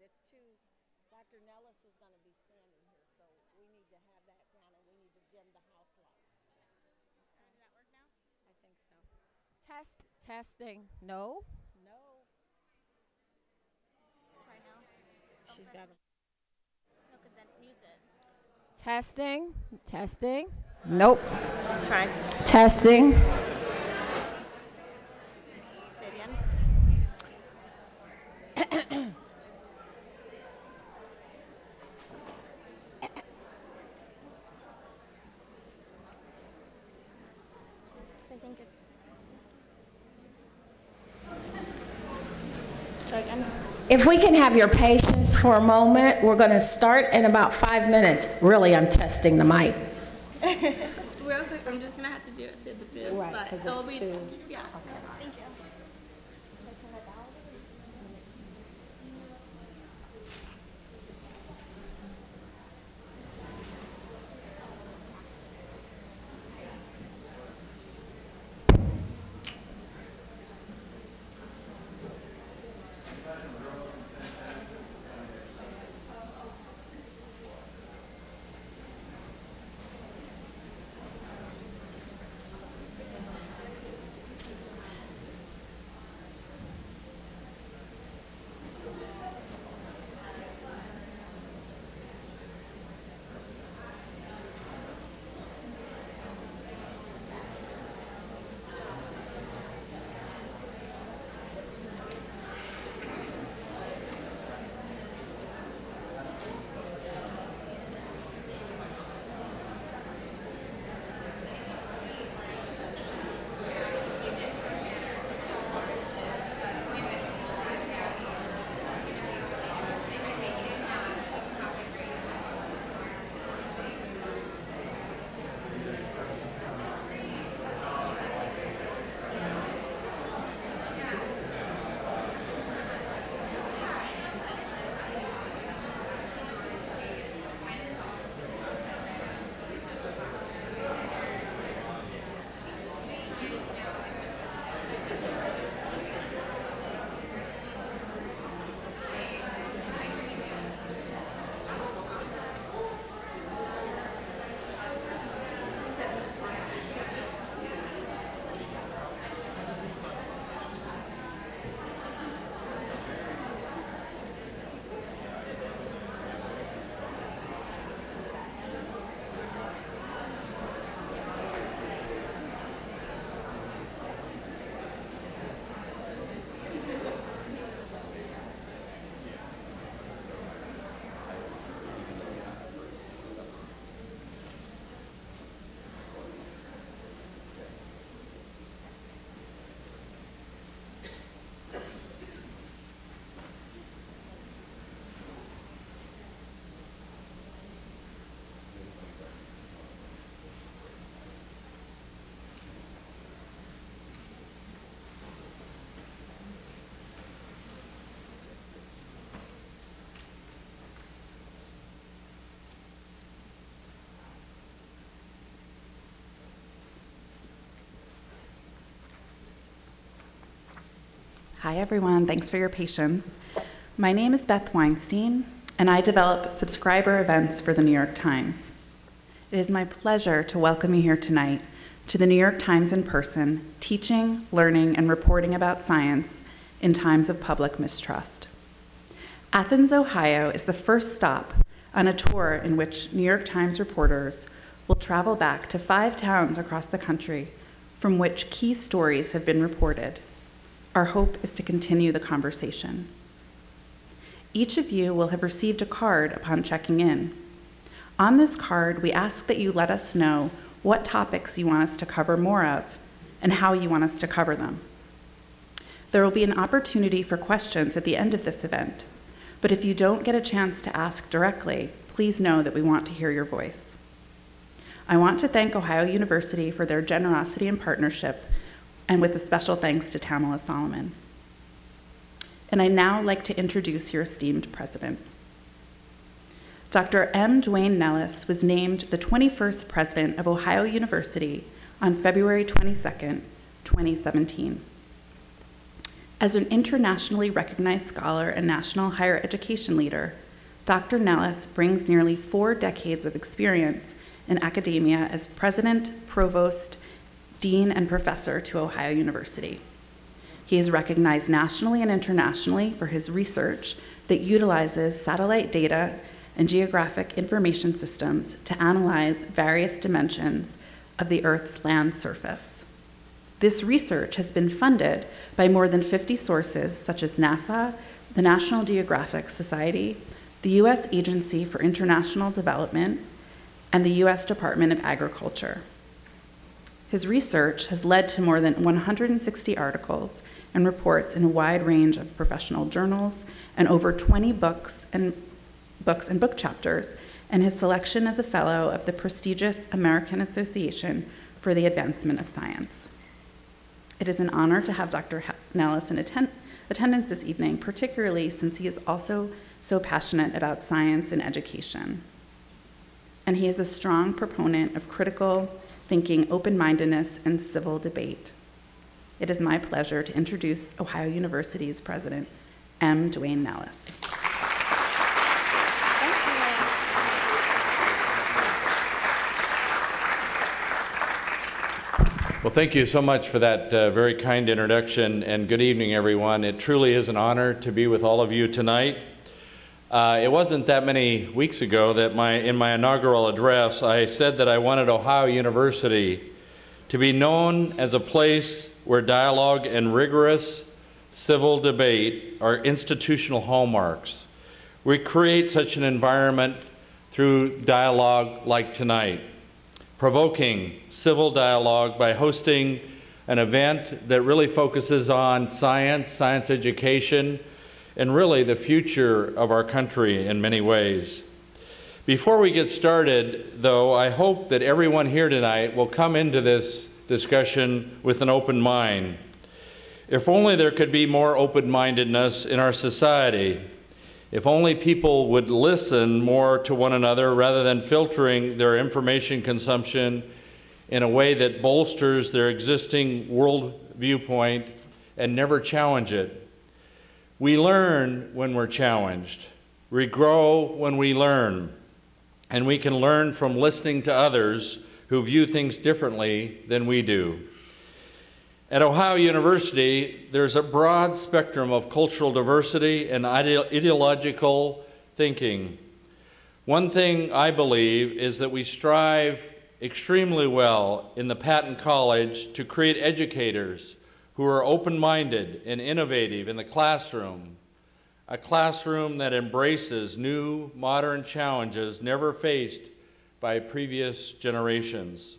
it's too, Dr. Nellis is going to be standing here, so we need to have that down and we need to dim the house lights. Does that work now? I think so. Testing. No. No. Try now. She's got to. No, because then it mutes it. Testing. Testing. Nope. Try. Testing. Say it again. I think it's. Go again. If we can have your patience for a moment, we're going to start in about 5 minutes. Really, I'm testing the mic. Real quick, I'm just gonna have to do it through the booth, Right, but 'cause it'll it's be. too- Yeah. Okay. Thank you. Hi, everyone. Thanks for your patience. My name is Beth Weinstein, and I develop subscriber events for the New York Times. It is my pleasure to welcome you here tonight to the New York Times in person, teaching, learning, and reporting about science in times of public mistrust. Athens, Ohio is the first stop on a tour in which New York Times reporters will travel back to 5 towns across the country from which key stories have been reported. Our hope is to continue the conversation. Each of you will have received a card upon checking in. On this card, we ask that you let us know what topics you want us to cover more of and how you want us to cover them. There will be an opportunity for questions at the end of this event, but if you don't get a chance to ask directly, please know that we want to hear your voice. I want to thank Ohio University for their generosity and partnership, and with a special thanks to Tamala Solomon. And I'd now like to introduce your esteemed president. Dr. M. Duane Nellis was named the 21st president of Ohio University on February 22nd, 2017. As an internationally recognized scholar and national higher education leader, Dr. Nellis brings nearly 4 decades of experience in academia as president, provost, dean, and professor to Ohio University. He is recognized nationally and internationally for his research that utilizes satellite data and geographic information systems to analyze various dimensions of the Earth's land surface. This research has been funded by more than 50 sources such as NASA, the National Geographic Society, the U.S. Agency for International Development, and the U.S. Department of Agriculture. His research has led to more than 160 articles and reports in a wide range of professional journals and over 20 books and book chapters, and his selection as a fellow of the prestigious American Association for the Advancement of Science. It is an honor to have Dr. Nellis in attendance this evening, particularly since he is also so passionate about science and education. And he is a strong proponent of critical thinking, open-mindedness, and civil debate. It is my pleasure to introduce Ohio University's president, M. Dwayne Nellis. Well, thank you so much for that very kind introduction, and good evening, everyone. It truly is an honor to be with all of you tonight. It wasn't that many weeks ago that in my inaugural address, I said that I wanted Ohio University to be known as a place where dialogue and rigorous civil debate are institutional hallmarks. We create such an environment through dialogue like tonight, provoking civil dialogue by hosting an event that really focuses on science education, and really the future of our country in many ways. Before we get started, though, I hope that everyone here tonight will come into this discussion with an open mind. If only there could be more open-mindedness in our society. If only people would listen more to one another rather than filtering their information consumption in a way that bolsters their existing world viewpoint and never challenge it. We learn when we're challenged. We grow when we learn. And we can learn from listening to others who view things differently than we do. At Ohio University, there's a broad spectrum of cultural diversity and ideological thinking. One thing I believe is that we strive extremely well in the Patton College to create educators who are open-minded and innovative in the classroom, a classroom that embraces new, modern challenges never faced by previous generations.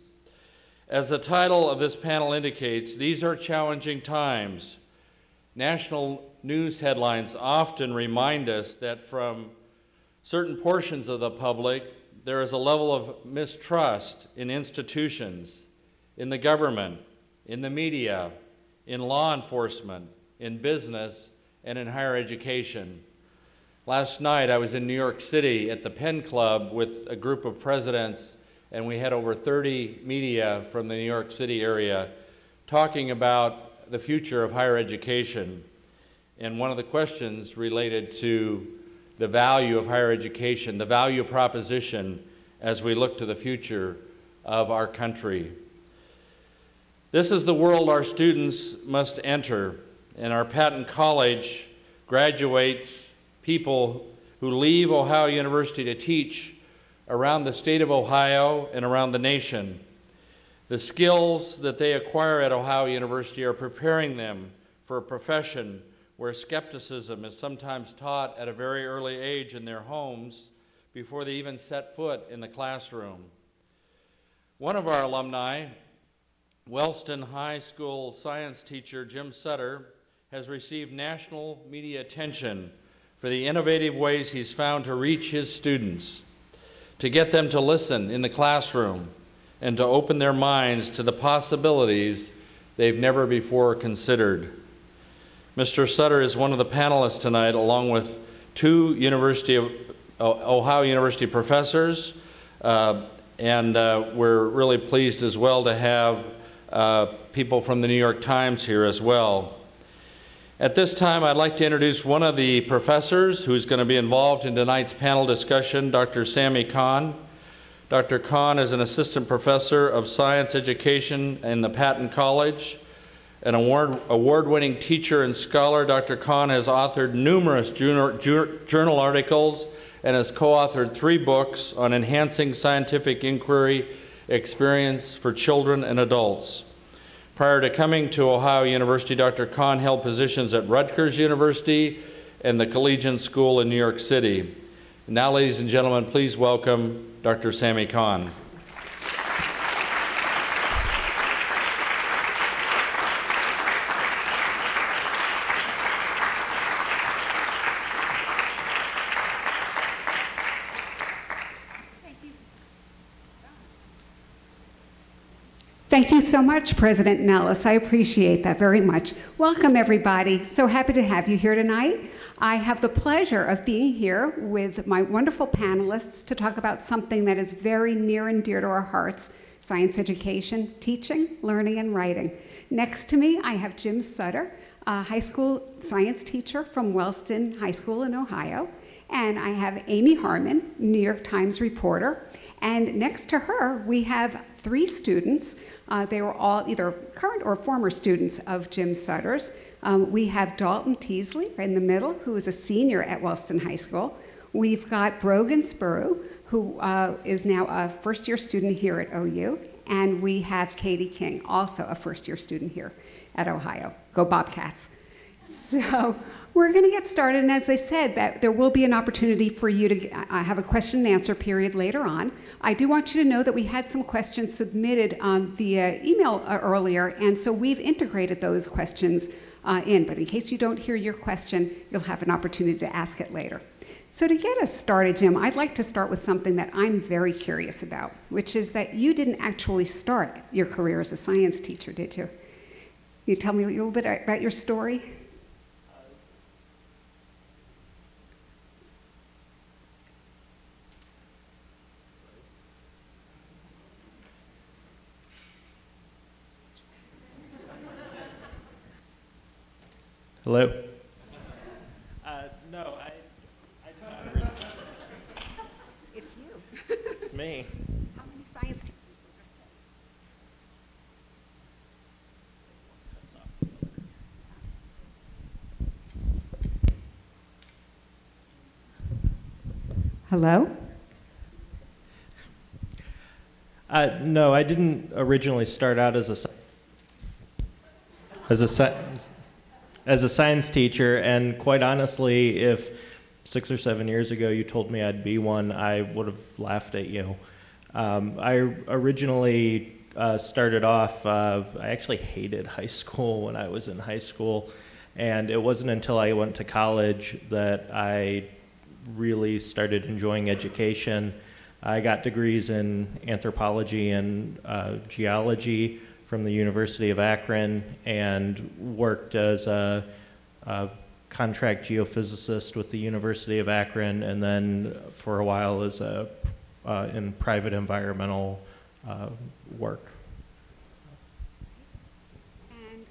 As the title of this panel indicates, these are challenging times. National news headlines often remind us that from certain portions of the public, there is a level of mistrust in institutions, in the government, in the media, in law enforcement, in business, and in higher education. Last night, I was in New York City at the Penn Club with a group of presidents, and we had over 30 media from the New York City area talking about the future of higher education. And one of the questions related to the value of higher education, the value proposition as we look to the future of our country. This is the world our students must enter, and our Patton College graduates people who leave Ohio University to teach around the state of Ohio and around the nation. The skills that they acquire at Ohio University are preparing them for a profession where skepticism is sometimes taught at a very early age in their homes before they even set foot in the classroom. One of our alumni, Wellston High School science teacher Jim Sutter, has received national media attention for the innovative ways he's found to reach his students, to get them to listen in the classroom, and to open their minds to the possibilities they've never before considered. Mr. Sutter is one of the panelists tonight, along with 2 Ohio University professors, and we're really pleased as well to have people from the New York Times here as well. At this time, I'd like to introduce one of the professors who's going to be involved in tonight's panel discussion, Dr. Sammy Kahn. Dr. Kahn is an assistant professor of science education in the Patton College. An award-winning teacher and scholar, Dr. Kahn has authored numerous journal articles and has co-authored 3 books on enhancing scientific inquiry experience for children and adults. Prior to coming to Ohio University, Dr. Kahn held positions at Rutgers University and the Collegiate School in New York City. Now, ladies and gentlemen, please welcome Dr. Sammy Kahn. Thank you so much, President Nellis. I appreciate that very much. Welcome, everybody. So happy to have you here tonight. I have the pleasure of being here with my wonderful panelists to talk about something that is very near and dear to our hearts: science education, teaching, learning, and writing. Next to me, I have Jim Sutter, a high school science teacher from Wellston High School in Ohio. And I have Amy Harmon, New York Times reporter. And next to her, we have 3 students. They were all either current or former students of Jim Sutter's. We have Dalton Teasley in the middle, who is a senior at Wellston High School. We've got Brogan Spurrow, who is now a first-year student here at OU. And we have Katie King, also a first-year student here at Ohio. Go Bobcats. So we're going to get started, and as I said, that there will be an opportunity for you to have a question and answer period later on. I do want you to know that we had some questions submitted via email earlier, and so we've integrated those questions in, but in case you don't hear your question, you'll have an opportunity to ask it later. So to get us started, Jim, I'd like to start with something that I'm very curious about, which is that you didn't actually start your career as a science teacher, did you? Can you tell me a little bit about your story? Hello? No, It's you. it's me. How many science teachers Hello? No, I didn't originally start out as a science teacher, and quite honestly, if 6 or 7 years ago you told me I'd be one, I would have laughed at you. I originally started off, I actually hated high school when I was in high school, and it wasn't until I went to college that I really started enjoying education. I got degrees in anthropology and geology from the University of Akron, and worked as a contract geophysicist with the University of Akron, and then for a while as in private environmental work. And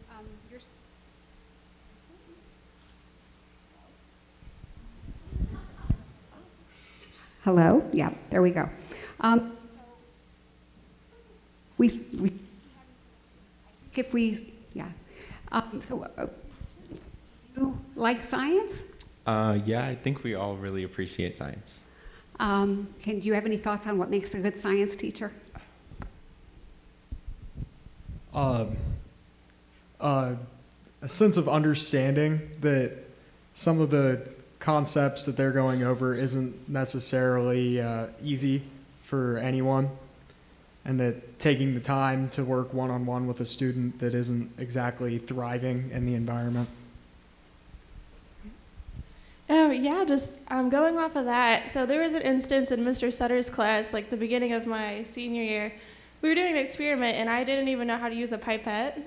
Hello? Yeah, there we go. You like science? Yeah, I think we all really appreciate science. Do you have any thoughts on what makes a good science teacher? A sense of understanding that some of the concepts that they're going over isn't necessarily easy for anyone, and that taking the time to work one-on-one with a student that isn't exactly thriving in the environment. Oh, yeah, just going off of that. So there was an instance in Mr. Sutter's class, like the beginning of my senior year. We were doing an experiment, and I didn't even know how to use a pipette.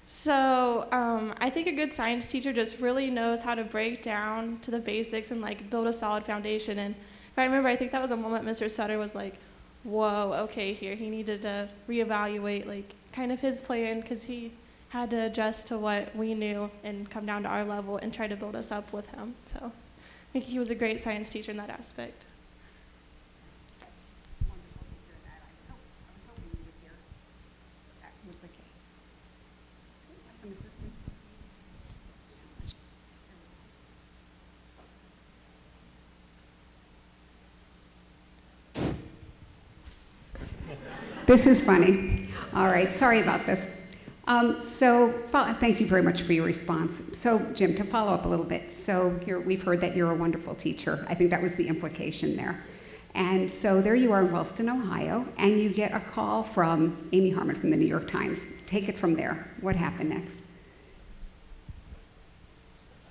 So I think a good science teacher just really knows how to break down to the basics and like build a solid foundation. And if I remember, I think that was a moment Mr. Sutter was like, whoa, okay, here. He needed to reevaluate like kind of his plan, because he had to adjust to what we knew and come down to our level and try to build us up with him. So I think he was a great science teacher in that aspect. This is funny. All right, sorry about this. Thank you very much for your response. So, Jim, to follow up a little bit, we've heard that you're a wonderful teacher. I think that was the implication there. And so there you are in Wellston, Ohio, and you get a call from Amy Harmon from the New York Times. Take it from there. What happened next?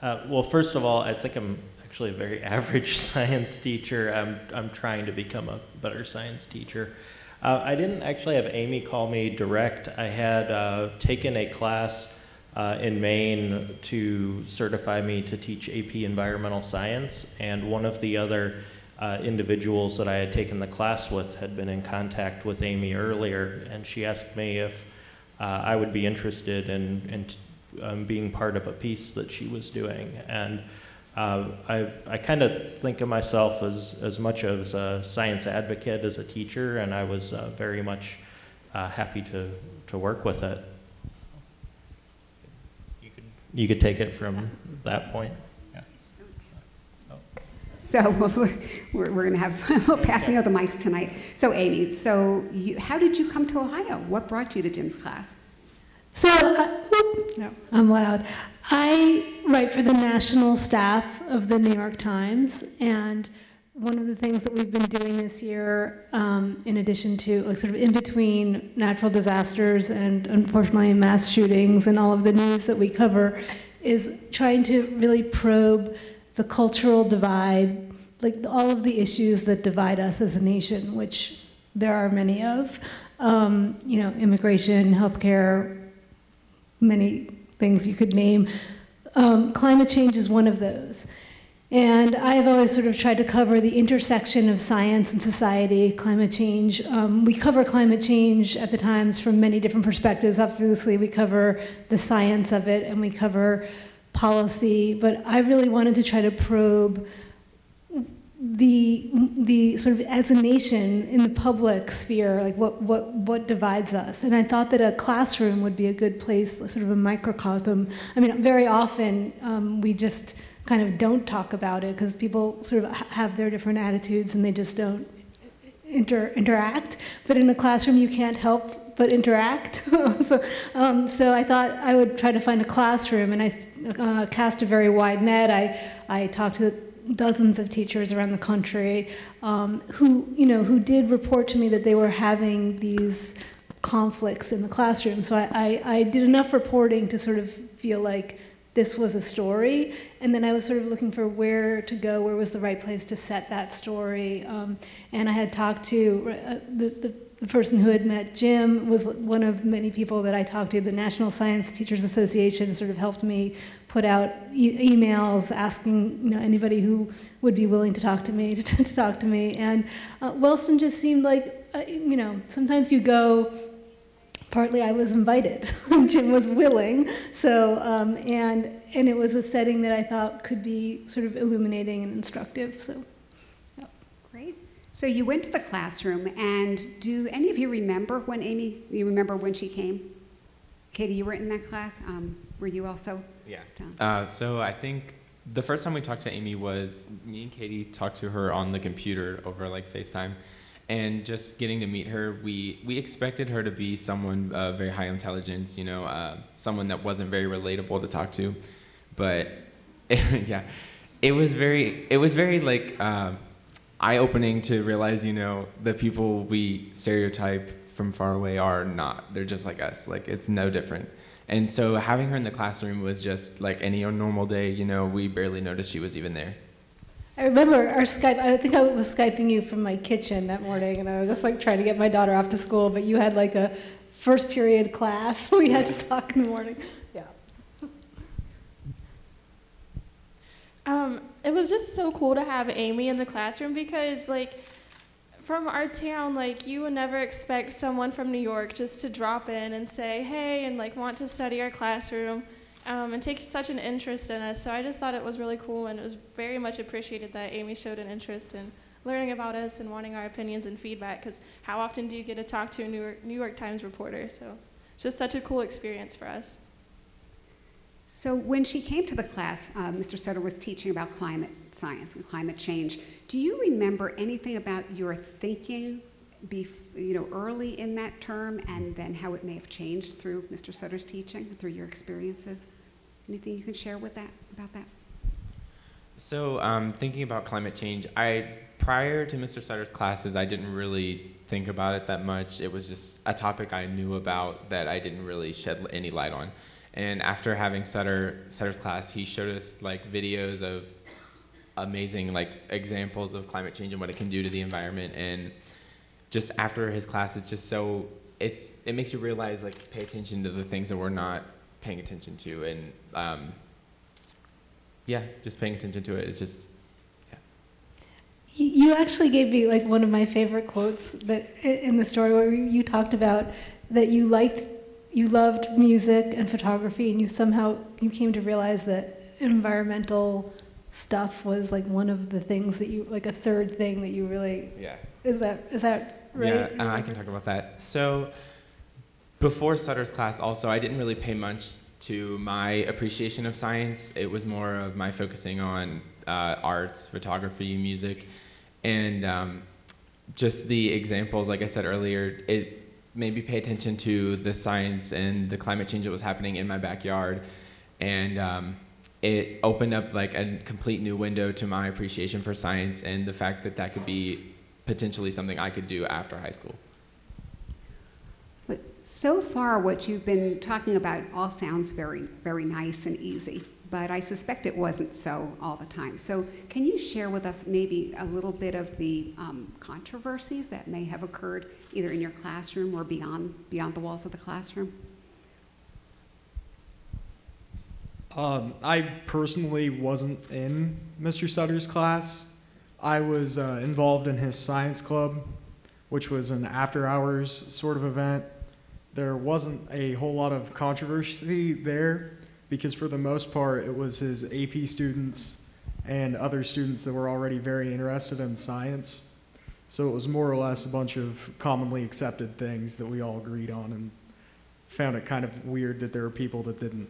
Well, first of all, I think I'm actually a very average science teacher. I'm trying to become a better science teacher. I didn't actually have Amy call me direct. I had taken a class in Maine to certify me to teach AP Environmental Science, and one of the other individuals that I had taken the class with had been in contact with Amy earlier, and she asked me if I would be interested in being part of a piece that she was doing. And I kind of think of myself as much as a science advocate as a teacher, and I was very much happy to work with it. You could take it from that point. Yeah. So we're going to have passing out the mics tonight. So Amy, how did you come to Ohio? What brought you to Jim's class? So, no, I'm loud. I write for the national staff of the New York Times, and one of the things that we've been doing this year, in addition to, like, sort of in between natural disasters and unfortunately mass shootings and all of the news that we cover, is trying to really probe the cultural divide, like all of the issues that divide us as a nation, which there are many of, immigration, healthcare, many things you could name. Climate change is one of those. And I've always sort of tried to cover the intersection of science and society, climate change. We cover climate change at the Times from many different perspectives. Obviously, we cover the science of it, and we cover policy, but I really wanted to try to probe the sort of, as a nation in the public sphere, like what divides us. And I thought that a classroom would be a good place, sort of a microcosm. I mean, very often we just kind of don't talk about it because people sort of have their different attitudes and they just don't interact. But in a classroom, you can't help but interact. So I thought I would try to find a classroom, and I cast a very wide net. I talked to dozens of teachers around the country who did report to me that they were having these conflicts in the classroom. So I did enough reporting to sort of feel like this was a story, and then I was sort of looking for where to go, where was the right place to set that story. And I had talked to the person who had met Jim was one of many people that I talked to. The National Science Teachers Association sort of helped me put out emails asking anybody who would be willing to talk to me to talk to me. And Wellston just seemed like sometimes you go. Partly I was invited. Jim was willing. So and it was a setting that I thought could be sort of illuminating and instructive. So yeah. Great. So you went to the classroom, and do any of you remember when you remember when she came? Katie, you were in that class. Were you also? Yeah. So I think the first time we talked to Amy was me and Katie talked to her on the computer over like FaceTime. And just getting to meet her, we expected her to be someone very high intelligence, someone that wasn't very relatable to talk to, but yeah, it was very like eye-opening to realize, the people we stereotype from far away are not. They're just like us. Like, it's no different. And so having her in the classroom was just like any normal day. We barely noticed she was even there. I remember our Skype. I think I was Skyping you from my kitchen that morning, and I was just like trying to get my daughter off to school, but you had like a first period class. We had to talk in the morning. Yeah. It was just so cool to have Amy in the classroom because, like, from our town, like, you would never expect someone from New York just to drop in and say, hey, and like want to study our classroom and take such an interest in us. So I just thought it was really cool, and it was very much appreciated that Amy showed an interest in learning about us and wanting our opinions and feedback, because how often do you get to talk to a New York Times reporter? So it's just such a cool experience for us. So when she came to the class, Mr. Sutter was teaching about climate science and climate change. Do you remember anything about your thinking early in that term, and then how it may have changed through Mr. Sutter's teaching, through your experiences? Anything you can share with about that? So thinking about climate change, prior to Mr. Sutter's classes, I didn't really think about it that much. It was just a topic I knew about that I didn't really shed any light on. And after having Sutter's class, he showed us like videos of amazing like examples of climate change and what it can do to the environment. And just after his class, it's just so it makes you realize, like, pay attention to the things that we're not paying attention to, and yeah, just paying attention to it is just. You actually gave me like one of my favorite quotes that in the story, where you talked about that you loved music and photography, and you came to realize that environmental stuff was like one of the things that you, like a third thing that you really. Yeah. Is that right? Yeah, I can talk about that. So before Sutter's class, also, I didn't really pay much to my appreciation of science. It was more of my focusing on arts, photography, music, and just the examples, like I said earlier, it made me pay attention to the science and the climate change that was happening in my backyard, and it opened up like a complete new window to my appreciation for science and the fact that that could be potentially something I could do after high school. But so far, what you've been talking about all sounds very, very nice and easy, but I suspect it wasn't so all the time. So can you share with us maybe a little bit of the controversies that may have occurred either in your classroom or beyond the walls of the classroom? I personally wasn't in Mr. Sutter's class. I was involved in his science club, which was an after-hours sort of event. There wasn't a whole lot of controversy there because for the most part it was his AP students and other students that were already very interested in science. So it was more or less a bunch of commonly accepted things that we all agreed on, and found it kind of weird that there were people that didn't.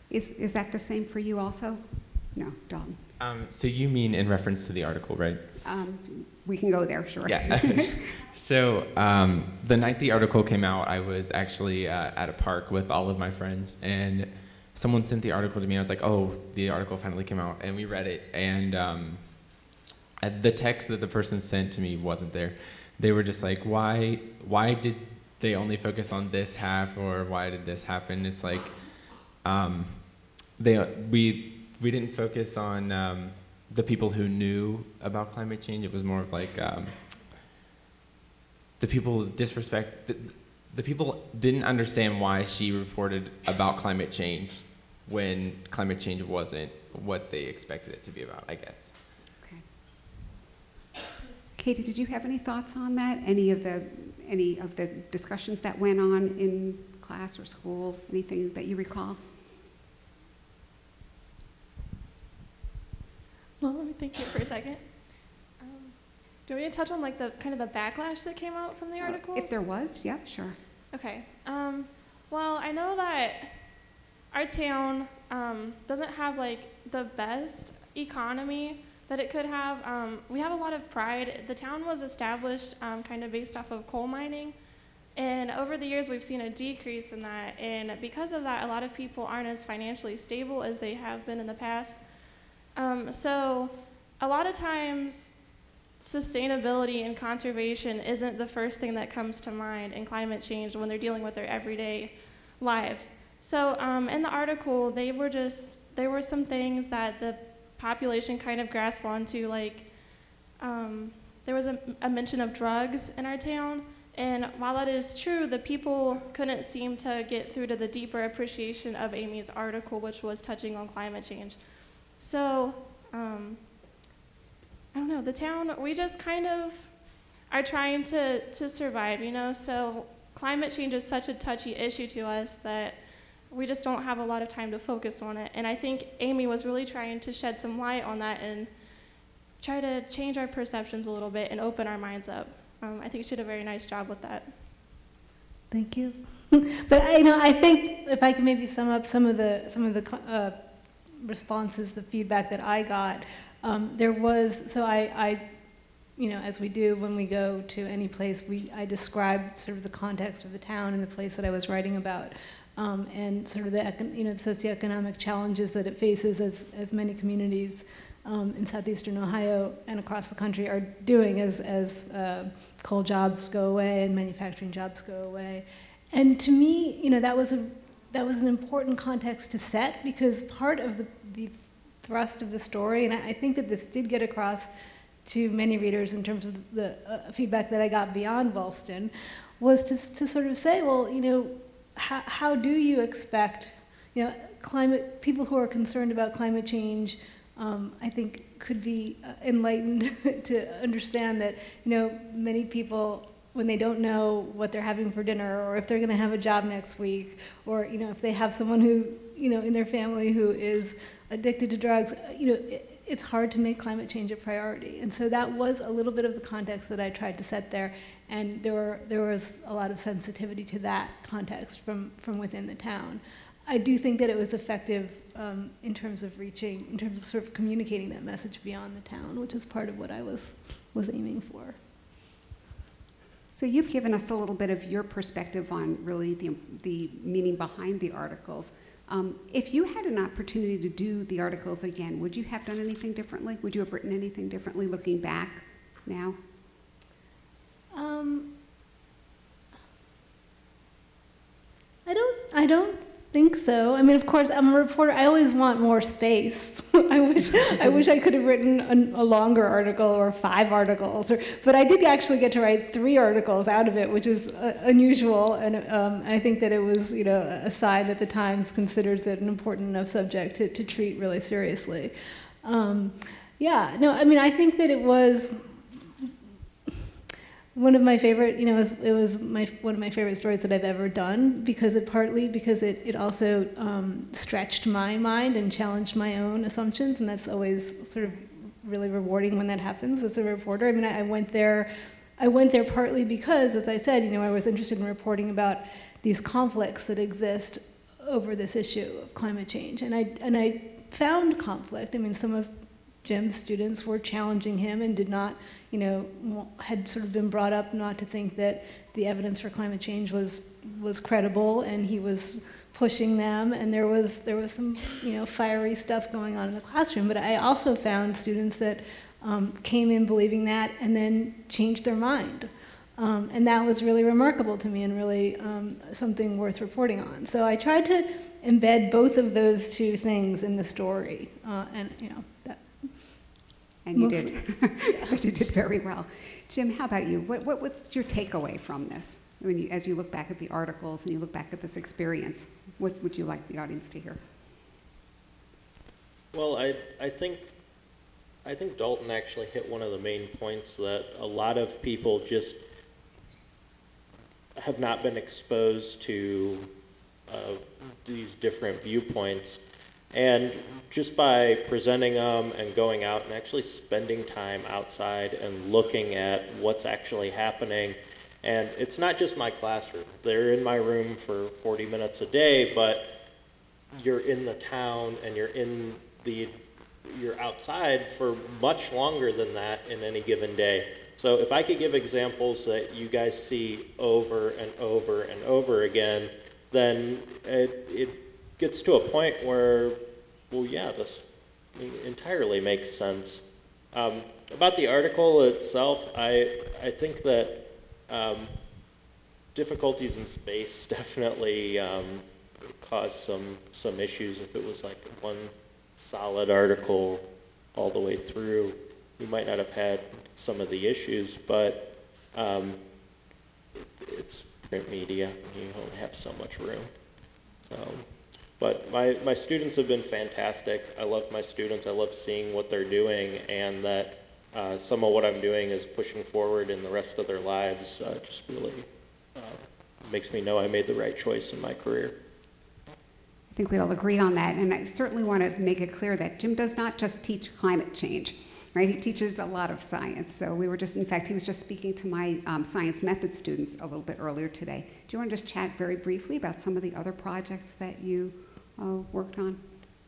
Is that the same for you also? No, Dalton. So you mean in reference to the article, right? We can go there, sure. Yeah. So the night the article came out, I was actually at a park with all of my friends, and someone sent the article to me. I was like, oh, the article finally came out, and we read it, and the text that the person sent to me wasn't there. They were just like, why did they only focus on this half, or why did this happen? It's like we didn't focus on the people who knew about climate change. It was more of like the people the people didn't understand why she reported about climate change when climate change wasn't what they expected it to be about, I guess. Okay. Katie, did you have any thoughts on that? Any of the discussions that went on in class or school? Anything that you recall? Well, let me think here for a second. Do we need to touch on like the kind of the backlash that came out from the article? If there was, yeah, sure. Okay. Well, I know that our town doesn't have like the best economy that it could have. We have a lot of pride. The town was established kind of based off of coal mining, and over the years we've seen a decrease in that. And because of that, a lot of people aren't as financially stable as they have been in the past. So a lot of times sustainability and conservation isn't the first thing that comes to mind in climate change when they're dealing with their everyday lives. So in the article, there were some things that the population kind of grasped onto, like there was a mention of drugs in our town, and while that is true, the people couldn't seem to get through to the deeper appreciation of Amy's article, which was touching on climate change. So, I don't know, the town, we just kind of are trying to survive, so climate change is such a touchy issue to us that we just don't have a lot of time to focus on it. And I think Amy was really trying to shed some light on that and try to change our perceptions a little bit and open our minds up. I think she did a very nice job with that. Thank you. But I think if I can maybe sum up some of the responses, the feedback that I got, there was, so I as we do when we go to any place, I describe sort of the context of the town and the place that I was writing about, and sort of the socioeconomic challenges that it faces, as many communities in southeastern Ohio and across the country are doing as coal jobs go away and manufacturing jobs go away. And to me, that was an important context to set, because part of the thrust of the story, and I think that this did get across to many readers in terms of the feedback that I got beyond Ballston, was to sort of say, well, how do you expect, people who are concerned about climate change, I think could be enlightened to understand that, many people, when they don't know what they're having for dinner, or if they're going to have a job next week, or if they have someone who in their family who is addicted to drugs, it's hard to make climate change a priority. And so that was a little bit of the context that I tried to set there, and there was a lot of sensitivity to that context from within the town. I do think that it was effective in terms of sort of communicating that message beyond the town, which is part of what I was aiming for. So you've given us a little bit of your perspective on really the meaning behind the articles. If you had an opportunity to do the articles again, would you have done anything differently? Would you have written anything differently looking back now? I don't think so. I mean, of course, I'm a reporter. I always want more space. I wish I could have written a longer article or 5 articles. But I did actually get to write 3 articles out of it, which is unusual. And I think that it was, a sign that the Times considers it an important enough subject to treat really seriously. I think that it was one of my favorite, it was one of my favorite stories that I've ever done, because it also stretched my mind and challenged my own assumptions, and that's always sort of really rewarding when that happens as a reporter. I mean, I went there partly because, as I said, I was interested in reporting about these conflicts that exist over this issue of climate change, and I found conflict. I mean, some of Jim's students were challenging him and did not, had sort of been brought up not to think that the evidence for climate change was credible, and he was pushing them, and there was some, fiery stuff going on in the classroom. But I also found students that came in believing that and then changed their mind. And that was really remarkable to me and really something worth reporting on. So I tried to embed both of those 2 things in the story, And you did. But you did very well. Jim, how about you? What's your takeaway from this? As you look back at the articles and you look back at this experience, what would you like the audience to hear? Well, I think Dalton actually hit one of the main points, that a lot of people just have not been exposed to these different viewpoints. And just by presenting them and going out and actually spending time outside and looking at what's actually happening, and it's not just my classroom. They're in my room for 40 minutes a day, but you're in the town and you're outside for much longer than that in any given day. So if I could give examples that you guys see over and over and over again, then it gets to a point where, well, yeah, this entirely makes sense. About the article itself, I think that difficulties in space definitely cause some issues. If it was like one solid article all the way through, we might not have had some of the issues, but it's print media, you only have so much room. But my students have been fantastic. I love my students. I love seeing what they're doing, and that some of what I'm doing is pushing forward in the rest of their lives just really makes me know I made the right choice in my career. I think we all agree on that, and I certainly want to make it clear that Jim does not just teach climate change, right? He teaches a lot of science. So we were just, in fact, he was just speaking to my science method students a little bit earlier today. Do you want to just chat very briefly about some of the other projects that you worked on?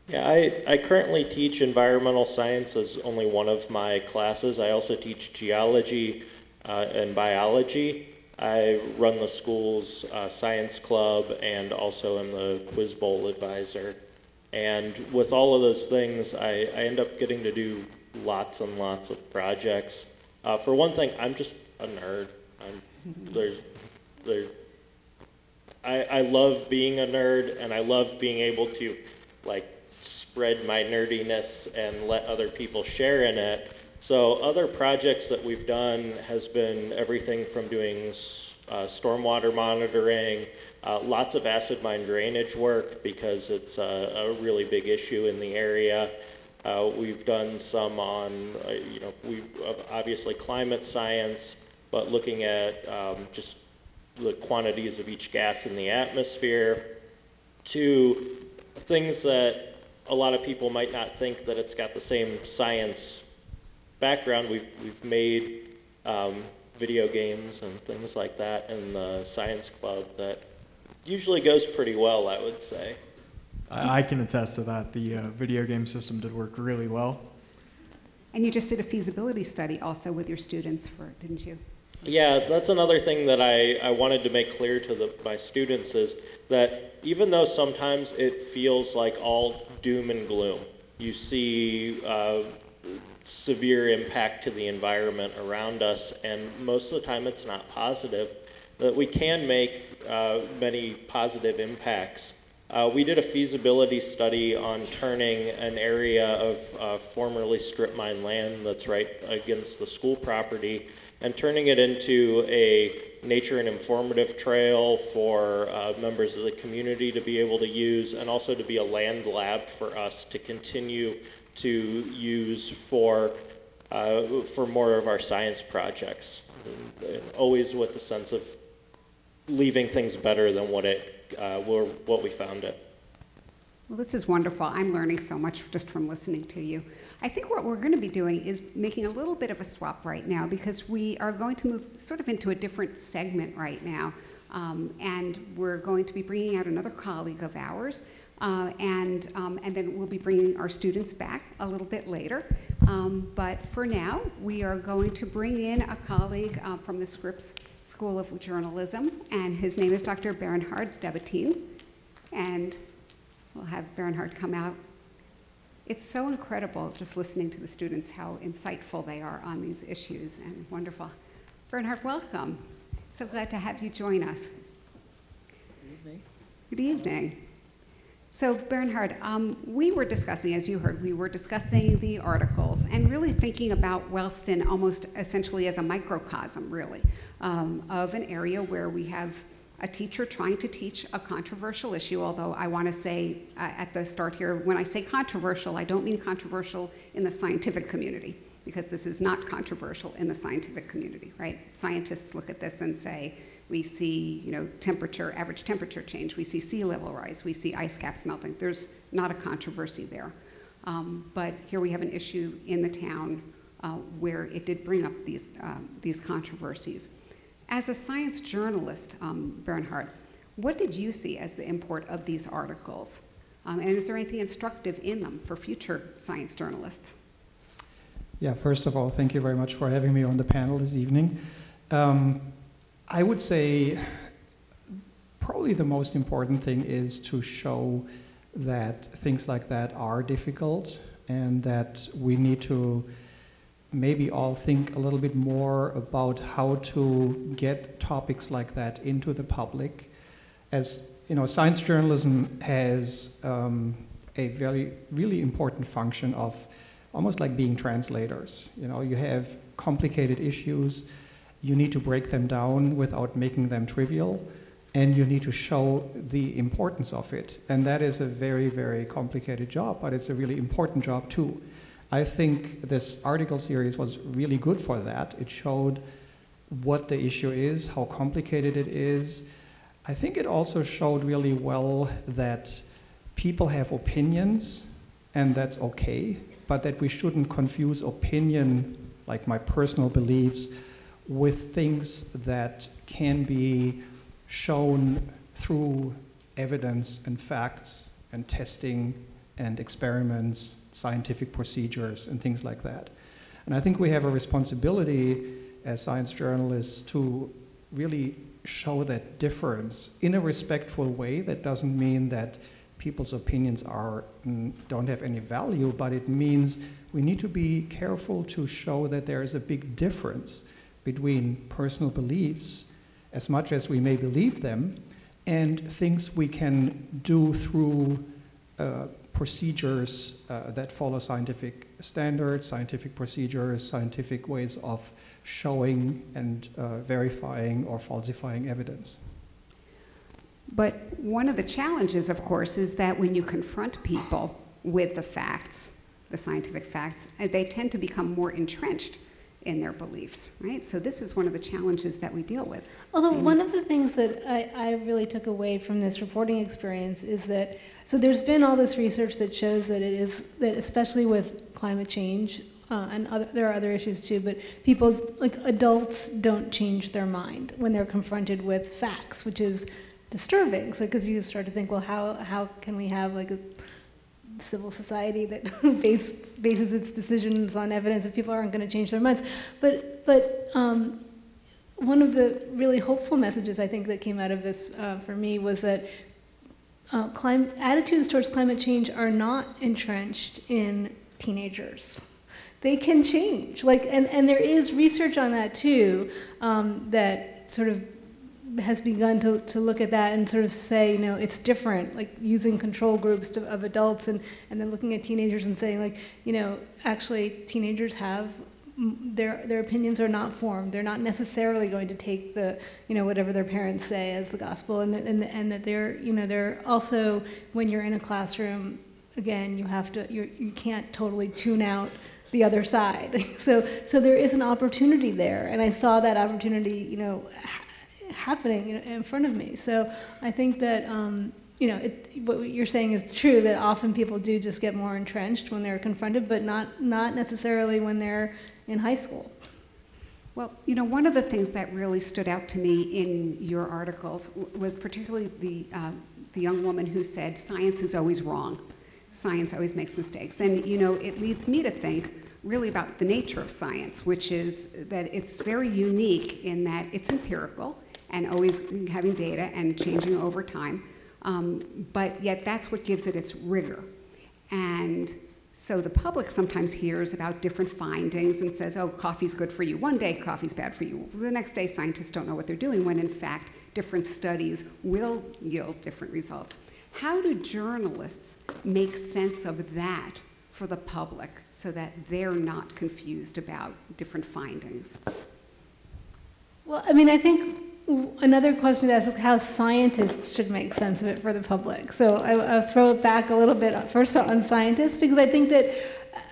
Yeah, I currently teach environmental science as only one of my classes. I also teach geology and biology. I run the school's science club and also am the quiz bowl advisor. And with all of those things, I end up getting to do lots and lots of projects. For one thing, I'm just a nerd. I love being a nerd, and I love being able to like spread my nerdiness and let other people share in it. So other projects that we've done has been everything from doing stormwater monitoring, lots of acid mine drainage work because it's a really big issue in the area. We've done some on, obviously climate science, but looking at just the quantities of each gas in the atmosphere, to things that a lot of people might not think that it's got the same science background. We've made video games and things like that in the science club that usually goes pretty well, I would say. I can attest to that. The video game system did work really well. And you just did a feasibility study also with your students, didn't you? Yeah, that's another thing that I wanted to make clear to my students is that even though sometimes it feels like all doom and gloom, you see severe impact to the environment around us, and most of the time it's not positive, that we can make many positive impacts. We did a feasibility study on turning an area of formerly strip mine land that's right against the school property and turning it into a nature and informative trail for members of the community to be able to use, and also to be a land lab for us to continue to use for more of our science projects, and always with the sense of leaving things better than what we found it. Well, this is wonderful. I'm learning so much just from listening to you. I think what we're going to be doing is making a little bit of a swap right now, because we are going to move sort of into a different segment right now. And we're going to be bringing out another colleague of ours, and then we'll be bringing our students back a little bit later. But for now, we are going to bring in a colleague from the Scripps School of Journalism, and his name is Dr. Bernhard Debatin. And we'll have Bernhard come out. It's so incredible just listening to the students, how insightful they are on these issues, and wonderful. Bernhard, welcome. So glad to have you join us. Good evening. Good evening. So Bernhard, we were discussing, as you heard, we were discussing the articles and really thinking about Wellston almost essentially as a microcosm, really, of an area where we have a teacher trying to teach a controversial issue, although I want to say at the start here, when I say controversial, I don't mean controversial in the scientific community, because this is not controversial in the scientific community, right? Scientists look at this and say, we see, average temperature change, we see sea level rise, we see ice caps melting. There's not a controversy there. But here we have an issue in the town where it did bring up these controversies. As a science journalist, Bernhard, what did you see as the import of these articles? And is there anything instructive in them for future science journalists? Yeah, first of all, thank you very much for having me on the panel this evening. I would say probably the most important thing is to show that things like that are difficult, and that we need to maybe all think a little bit more about how to get topics like that into the public. As you know, science journalism has a really important function of almost like being translators. You have complicated issues, you need to break them down without making them trivial, and you need to show the importance of it. And that is a very, very complicated job, but it's a really important job too. I think this article series was really good for that. It showed what the issue is, how complicated it is. I think it also showed really well that people have opinions, and that's okay, but that we shouldn't confuse opinion, like my personal beliefs, with things that can be shown through evidence and facts and testing and experiments, scientific procedures, and things like that. And I think we have a responsibility as science journalists to really show that difference in a respectful way. That doesn't mean that people's opinions don't have any value, but it means we need to be careful to show that there is a big difference between personal beliefs, as much as we may believe them, and things we can do through procedures that follow scientific standards, scientific procedures, scientific ways of showing and verifying or falsifying evidence. But one of the challenges, of course, is that when you confront people with the facts, the scientific facts, they tend to become more entrenched in their beliefs, right? So this is one of the challenges that we deal with. Although one of the things that I really took away from this reporting experience is that, so there's been all this research that shows that it is, that especially with climate change, and there are other issues too, but people, like adults, don't change their mind when they're confronted with facts, which is disturbing. So because you start to think, well, how can we have like a civil society that bases its decisions on evidence if people aren't going to change their minds? But one of the really hopeful messages I think that came out of this for me was that attitudes towards climate change are not entrenched in teenagers. They can change, and there is research on that too, that sort of has begun to look at that and sort of say, you know, it's different, like using control groups of adults and then looking at teenagers and saying, like, you know, actually teenagers have, their opinions are not formed. They're not necessarily going to take the, you know, whatever their parents say as the gospel, and that they're, you know, they're also, when you're in a classroom, again, you have to, you can't totally tune out the other side. So there is an opportunity there, and I saw that opportunity, you know, happening in front of me. So I think that, you know, what you're saying is true, that often people do just get more entrenched when they're confronted, but not necessarily when they're in high school. Well, you know, one of the things that really stood out to me in your articles was particularly the young woman who said, science is always wrong. Science always makes mistakes. And, you know, it leads me to think really about the nature of science, which is that it's very unique in that it's empirical and always having data and changing over time, but yet that's what gives it its rigor. And so the public sometimes hears about different findings and says, oh, coffee's good for you one day, coffee's bad for you the next day. Scientists don't know what they're doing, when in fact different studies will yield different results. How do journalists make sense of that for the public so that they're not confused about different findings? Well, I mean, I think another question to ask is how scientists should make sense of it for the public. So I'll throw it back a little bit first on scientists, because I think that,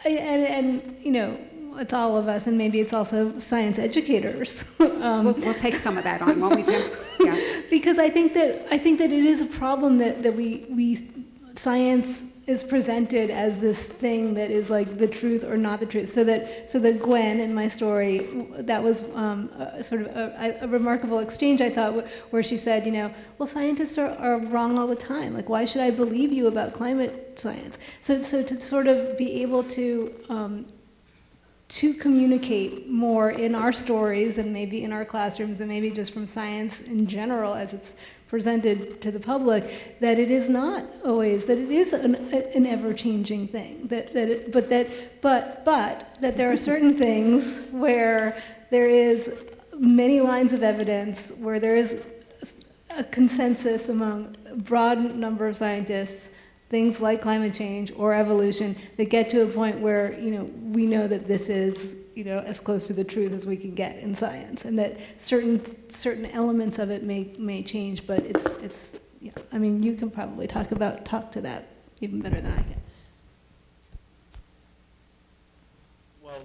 and you know, it's all of us, and maybe it's also science educators. We'll take some of that on, won't we, Jim? Yeah. Because I think that it is a problem that we science is presented as this thing that is like the truth or not the truth. So that Gwen, in my story, that was sort of a remarkable exchange, I thought, where she said, you know, well, scientists are wrong all the time. Like, why should I believe you about climate science? So to sort of be able to communicate more in our stories and maybe in our classrooms and maybe just from science in general as it's presented to the public, that it is not always, that it is an ever-changing thing, but that there are certain things where there is many lines of evidence, where there is a consensus among a broad number of scientists, things like climate change or evolution, that get to a point where, you know, we know that this is, you know, as close to the truth as we can get in science, and that certain elements of it may change, but it's yeah. I mean, you can probably talk to that even better than I can.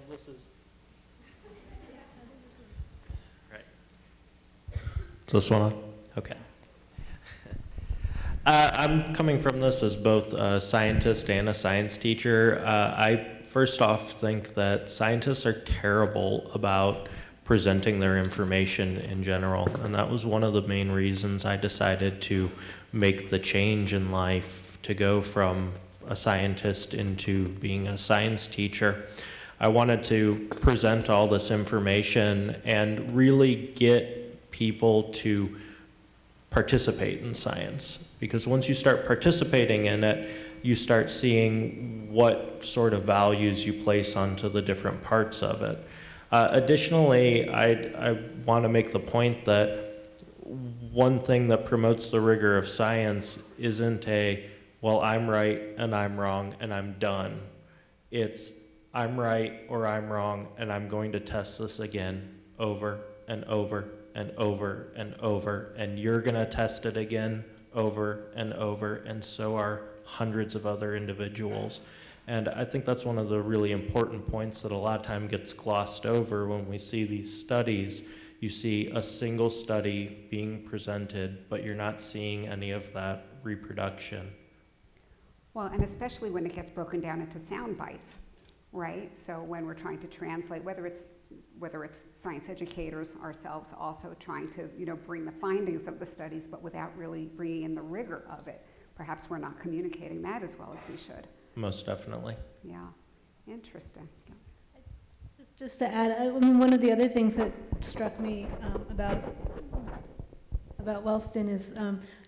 this is. Right. Is this one on? Okay. I'm coming from this as both a scientist and a science teacher. I first off think that scientists are terrible about presenting their information in general, and that was one of the main reasons I decided to make the change in life to go from a scientist into being a science teacher. I wanted to present all this information and really get people to participate in science, because once you start participating in it, you start seeing what sort of values you place onto the different parts of it. Additionally, I want to make the point that one thing that promotes the rigor of science isn't a, well, I'm right and I'm wrong and I'm done. It's, I'm right or I'm wrong and I'm going to test this again over and over and over and over, and you're going to test it again over and over, and so are hundreds of other individuals. And I think that's one of the really important points that a lot of time gets glossed over when we see these studies. You see a single study being presented, but you're not seeing any of that reproduction. Well, and especially when it gets broken down into sound bites, right? So when we're trying to translate, whether it's science educators ourselves also trying to, bring the findings of the studies, but without really bringing in the rigor of it. Perhaps we're not communicating that as well as we should. Most definitely. Yeah, interesting. Just to add, one of the other things that struck me about Wellston is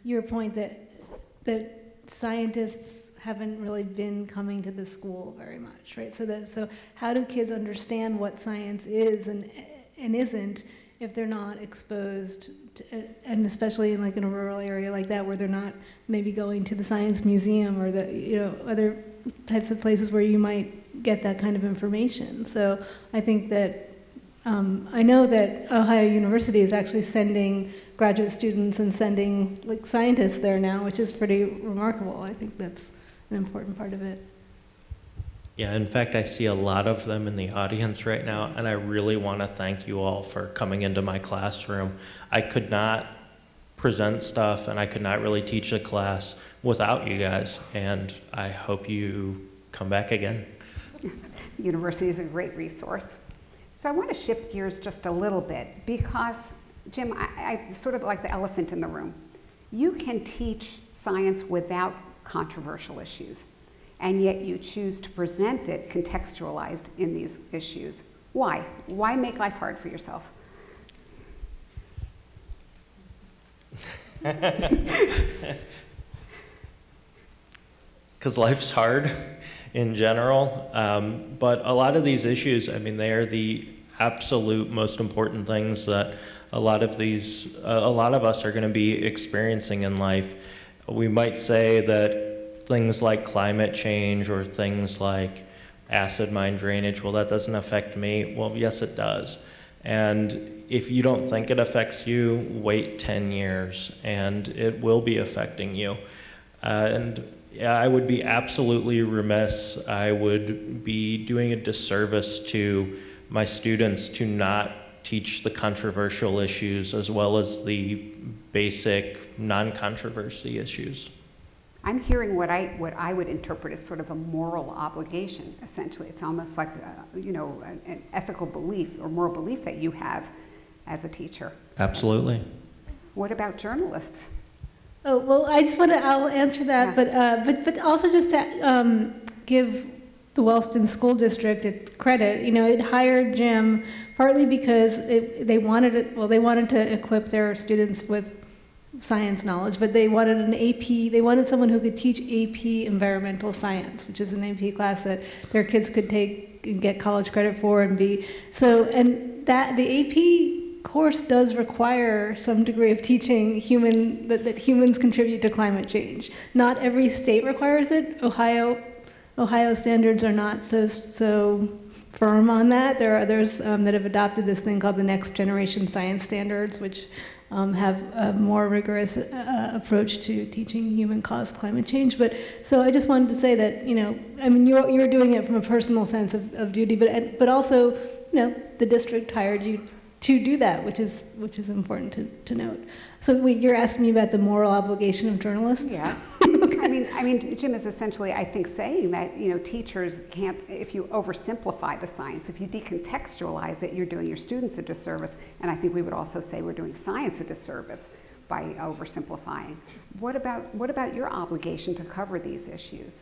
your point that scientists haven't really been coming to the school very much, right? So how do kids understand what science is and isn't if they're not exposed to, and especially in a rural area like that where they're not maybe going to the science museum or the other types of places where you might get that kind of information. So I think that I know that Ohio University is actually sending graduate students and sending scientists there now, which is pretty remarkable. I think that's an important part of it. Yeah, in fact, I see a lot of them in the audience right now, and I really want to thank you all for coming into my classroom. I could not present stuff, and I could not really teach a class without you guys, and I hope you come back again. The university is a great resource. So I want to shift gears just a little bit because, Jim, I sort of like the elephant in the room. You can teach science without controversial issues, and yet you choose to present it contextualized in these issues. Why? Why make life hard for yourself? Because life's hard in general, but a lot of these issues, they are the absolute most important things that a lot of us are going to be experiencing in life. We might say that things like climate change or things like acid mine drainage, well, that doesn't affect me. Well, yes, it does. And if you don't think it affects you, wait 10 years and it will be affecting you. And I would be absolutely remiss. I would be doing a disservice to my students to not teach the controversial issues as well as the basic non-controversy issues. I'm hearing what I would interpret as sort of a moral obligation, essentially. It's almost like, an ethical belief or moral belief that you have as a teacher. Absolutely. What about journalists? Oh, well, I'll answer that, yeah. but also just to give the Wellston School District its credit. It hired Jim partly because they wanted to equip their students with science knowledge, but they wanted an AP, they wanted someone who could teach AP environmental science, which is an AP class that their kids could take and get college credit for and be, and that the AP course does require some degree of teaching that humans contribute to climate change. Not every state requires it. Ohio standards are not so firm on that. There are others that have adopted this thing called the Next Generation Science Standards, which have a more rigorous approach to teaching human-caused climate change. But so I just wanted to say that, I mean, you're doing it from a personal sense of duty, but also, the district hired you to do that, which is important to note. So wait, you're asking me about the moral obligation of journalists? Yeah. Okay. I mean, Jim is essentially, I think, saying that, teachers can't, if you oversimplify the science, if you decontextualize it, you're doing your students a disservice. And I think we would also say we're doing science a disservice by oversimplifying. What about your obligation to cover these issues?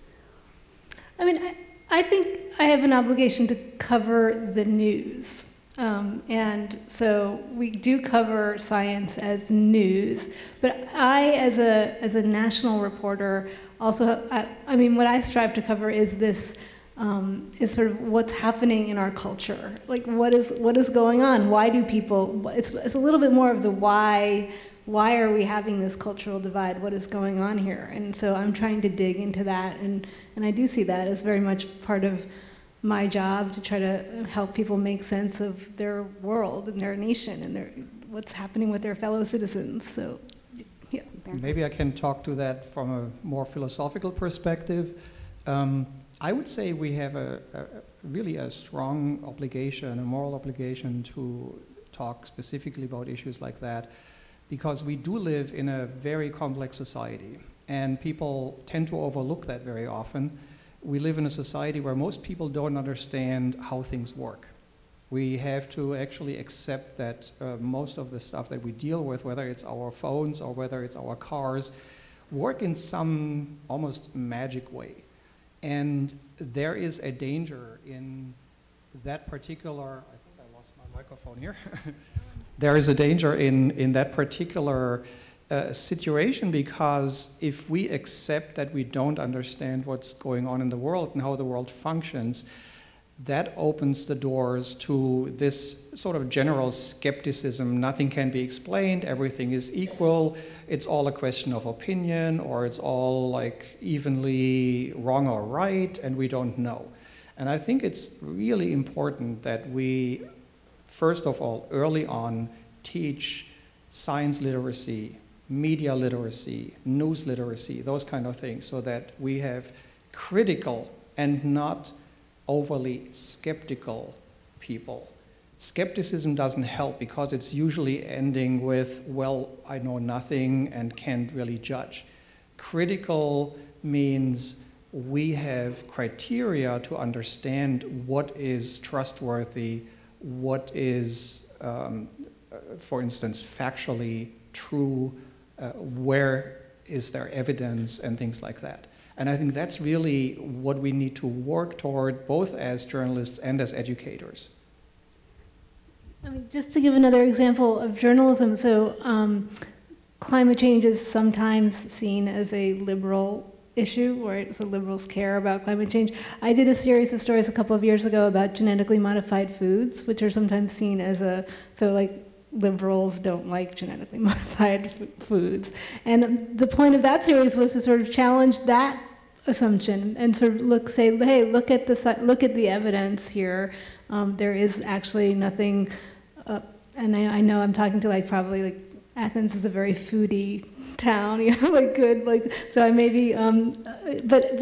I mean, I think I have an obligation to cover the news. And so we do cover science as news, but I, as a national reporter, also, I mean, what I strive to cover is this, is sort of what's happening in our culture. Like, what is going on? Why do people, it's a little bit more of the why are we having this cultural divide? What is going on here? And so I'm trying to dig into that, and I do see that as very much part of my job, to try to help people make sense of their world and their nation and what's happening with their fellow citizens. So, yeah. Maybe I can talk to that from a more philosophical perspective. I would say we have really a strong obligation, a moral obligation to talk specifically about issues like that, because we do live in a very complex society, and people tend to overlook that very often. We live in a society where most people don't understand how things work. We have to actually accept that most of the stuff that we deal with, whether it's our phones or whether it's our cars, work in some almost magic way. And there is a danger in that particular, I think I lost my microphone here. There is a danger in that particular situation, because if we accept that we don't understand what's going on in the world and how the world functions, that opens the doors to this sort of general skepticism. Nothing can be explained, everything is equal, it's all a question of opinion, or it's all like evenly wrong or right, and we don't know. And I think it's really important that we, first of all, early on, teach science literacy, media literacy, news literacy, those kind of things, so that we have critical and not overly skeptical people. Skepticism doesn't help because it's usually ending with, well, I know nothing and can't really judge. Critical means we have criteria to understand what is trustworthy, what is, for instance, factually true, where is there evidence, and things like that. And I think that's really what we need to work toward, both as journalists and as educators. I mean, just to give another example of journalism, so climate change is sometimes seen as a liberal issue, or the liberals care about climate change. I did a series of stories a couple of years ago about genetically modified foods, which are sometimes seen as liberals don't like genetically modified foods. And the point of that series was to sort of challenge that assumption and sort of say, hey, look at the evidence here. There is actually nothing, and I know I'm talking to probably Athens is a very foodie town, so I may be, but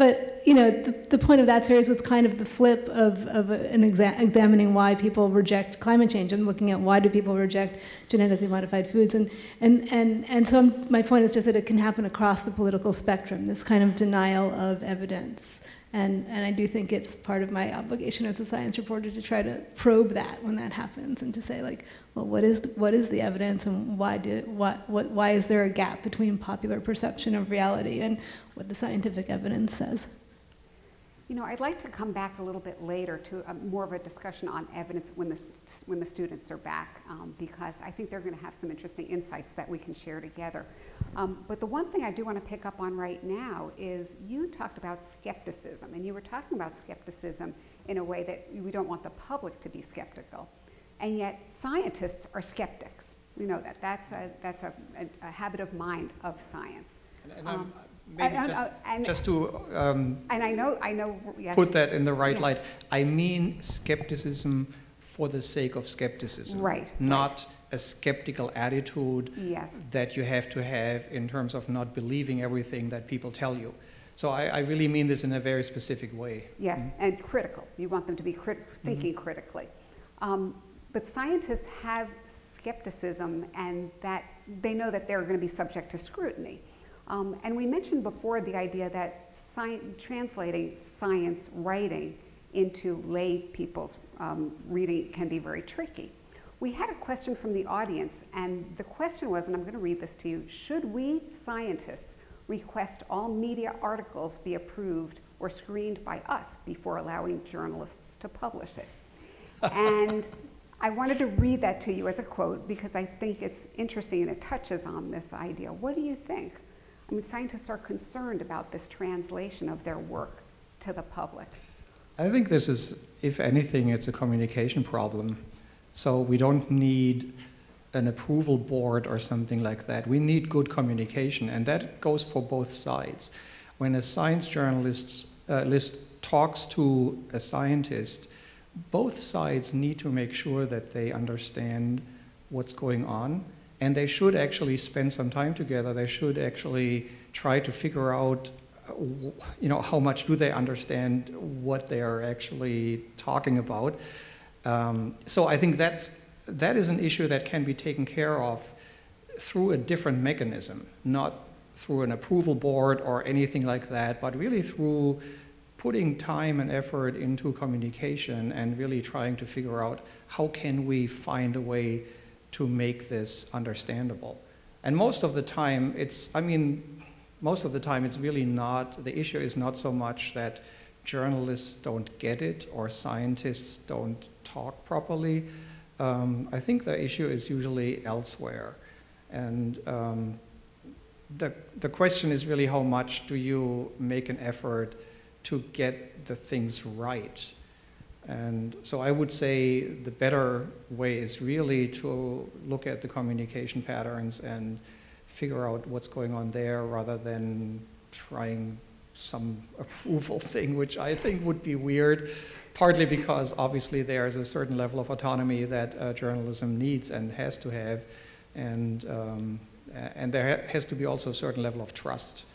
the point of that series was kind of the flip of examining why people reject climate change and looking at why do people reject genetically modified foods, and so my point is just that it can happen across the political spectrum, this kind of denial of evidence. And I do think it's part of my obligation as a science reporter to try to probe that when that happens, and to say, well, what is the evidence, and why is there a gap between popular perception of reality and what the scientific evidence says? I'd like to come back a little bit later to more of a discussion on evidence when the students are back, because I think they're going to have some interesting insights that we can share together. But the one thing I do want to pick up on right now is you talked about skepticism, and you were talking about skepticism in a way that we don't want the public to be skeptical, and yet scientists are skeptics. We know that. That's a habit of mind of science. Just to yes. Put that in the right light, I mean skepticism for the sake of skepticism, right? Not a skeptical attitude Yes. that you have to have in terms of not believing everything that people tell you. So I really mean this in a very specific way. Yes, and critical. You want them to be thinking critically. But scientists have skepticism, and that they know that they're going to be subject to scrutiny. And we mentioned before the idea that translating science writing into lay people's reading can be very tricky. We had a question from the audience, and the question was, and I'm going to read this to you, should we scientists request all media articles be approved or screened by us before allowing journalists to publish it? And I wanted to read that to you as a quote because I think it's interesting and it touches on this idea. What do you think? I mean, scientists are concerned about this translation of their work to the public. I think this is, if anything, it's a communication problem. So we don't need an approval board or something like that. We need good communication, and that goes for both sides. When a science journalist talks to a scientist, both sides need to make sure that they understand what's going on, and they should actually spend some time together. They should actually try to figure out, how much do they understand what they are actually talking about. So I think that is an issue that can be taken care of through a different mechanism, not through an approval board or anything like that, but really through putting time and effort into communication and really trying to figure out how can we find a way to make this understandable. And most of the time it's really not, the issue is not so much that journalists don't get it or scientists don't talk properly. I think the issue is usually elsewhere. And the question is really how much do you make an effort to get the things right. And so I would say the better way is really to look at the communication patterns and figure out what's going on there rather than trying some approval thing, which I think would be weird, partly because obviously there's a certain level of autonomy that journalism needs and has to have, and there has to be also a certain level of trust.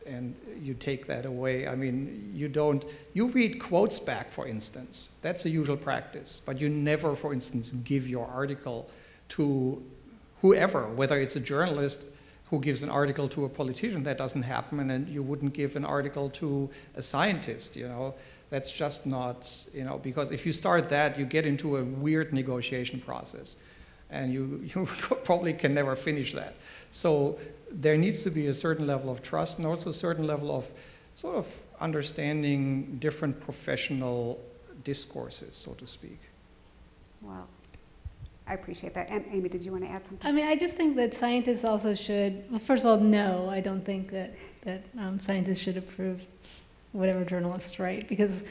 And you take that away. I mean, you read quotes back, for instance. That's a usual practice, but you never, for instance, give your article to whoever, whether it's a journalist who gives an article to a politician. That doesn't happen, and you wouldn't give an article to a scientist, That's just not, because if you start that, you get into a weird negotiation process, and you probably can never finish that. So there needs to be a certain level of trust and also a certain level of sort of understanding different professional discourses, so to speak. Well, I appreciate that. And Amy, did you want to add something? I mean, I just think that scientists also should, well, first of all, no, I don't think that scientists should approve whatever journalists write, because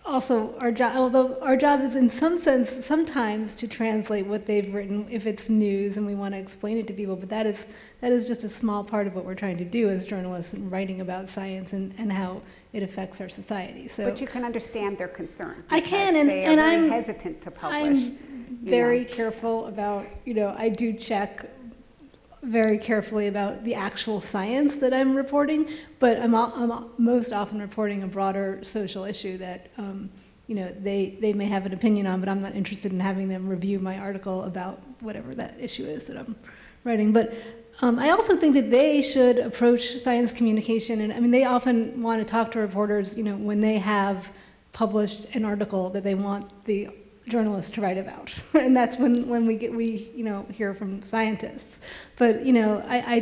also our job, although our job is in some sense sometimes to translate what they've written if it's news and we want to explain it to people, but that is just a small part of what we're trying to do as journalists and writing about science and how it affects our society. So, but you can understand their concern. I can, and and I'm hesitant to publish. I'm very careful about, I do check very carefully about the actual science that I'm reporting, but I'm most often reporting a broader social issue that they may have an opinion on, but I'm not interested in having them review my article about whatever that issue is that I'm writing. But I also think that they should approach science communication, and I mean they often want to talk to reporters, when they have published an article that they want the journalists to write about, and that's when we hear from scientists. But I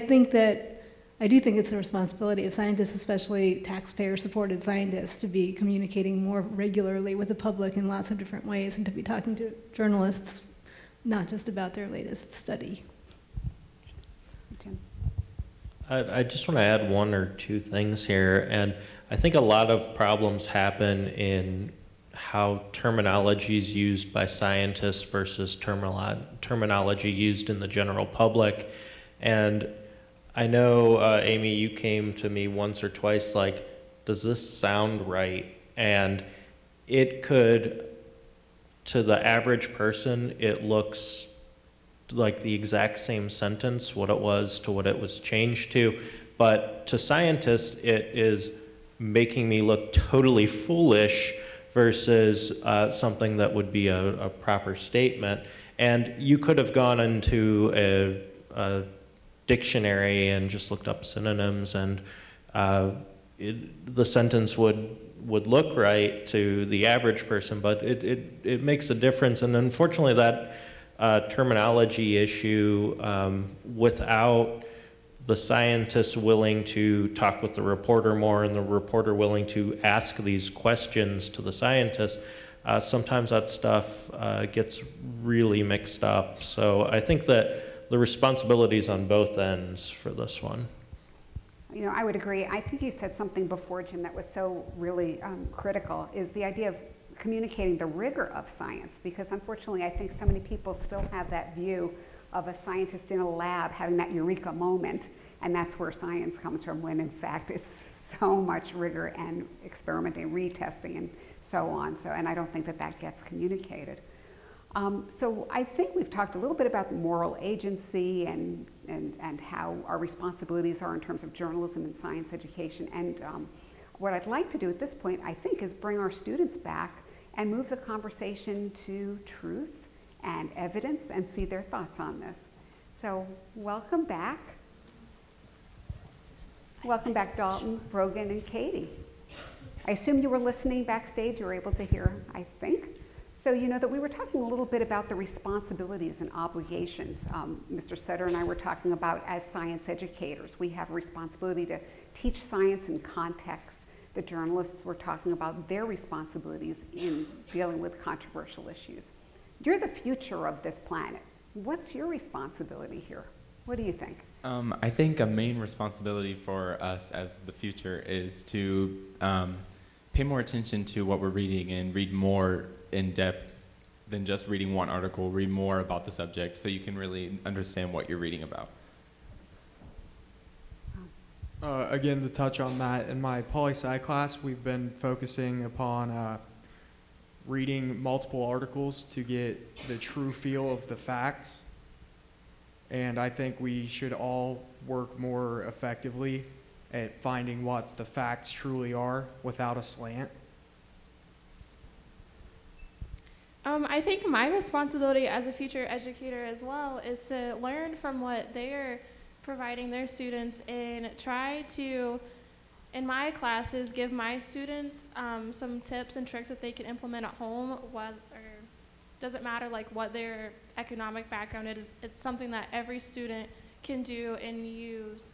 do think it's the responsibility of scientists, especially taxpayer-supported scientists, to be communicating more regularly with the public in lots of different ways, and to be talking to journalists not just about their latest study. Jim. I just want to add one or two things here, and I think a lot of problems happen in how terminology is used by scientists versus terminology used in the general public. And I know, Amy, you came to me once or twice like, does this sound right? And it could to the average person, it looks like the exact same sentence, what it was to what it was changed to. But to scientists, it is making me look totally foolish versus something that would be a proper statement. And you could have gone into a dictionary and just looked up synonyms, and the sentence would look right to the average person, but it makes a difference. And unfortunately, that terminology issue, without the scientists willing to talk with the reporter more and the reporter willing to ask these questions to the scientists, sometimes that stuff gets really mixed up. So I think that the responsibilities on both ends for this one. You know, I would agree. I think you said something before, Jim, that was so really critical, is the idea of communicating the rigor of science, because unfortunately I think so many people still have that view of a scientist in a lab having that eureka moment, and that's where science comes from, when in fact it's so much rigor and experimenting, retesting, and so on. So, and I don't think that that gets communicated. So I think we've talked a little bit about moral agency and how our responsibilities are in terms of journalism and science education. And what I'd like to do at this point, I think, is bring our students back and move the conversation to truth and evidence and see their thoughts on this. So welcome back. Welcome back, Dalton, Brogan, and Katie. I assume you were listening backstage. You were able to hear, I think. So you know that we were talking a little bit about the responsibilities and obligations. Mr. Sutter and I were talking about, as science educators, we have a responsibility to teach science in context. The journalists were talking about their responsibilities in dealing with controversial issues. You're the future of this planet. What's your responsibility here? What do you think? I think a main responsibility for us as the future is to pay more attention to what we're reading and read more in depth than just reading one article. Read more about the subject so you can really understand what you're reading about. Again, to touch on that, in my poli-sci class, we've been focusing upon reading multiple articles to get the true feel of the facts. And I think we should all work more effectively at finding what the facts truly are without a slant. I think my responsibility as a future educator as well is to learn from what they're providing their students and try to, in my classes, give my students some tips and tricks that they can implement at home. Doesn't matter like what their economic background is, it's something that every student can do and use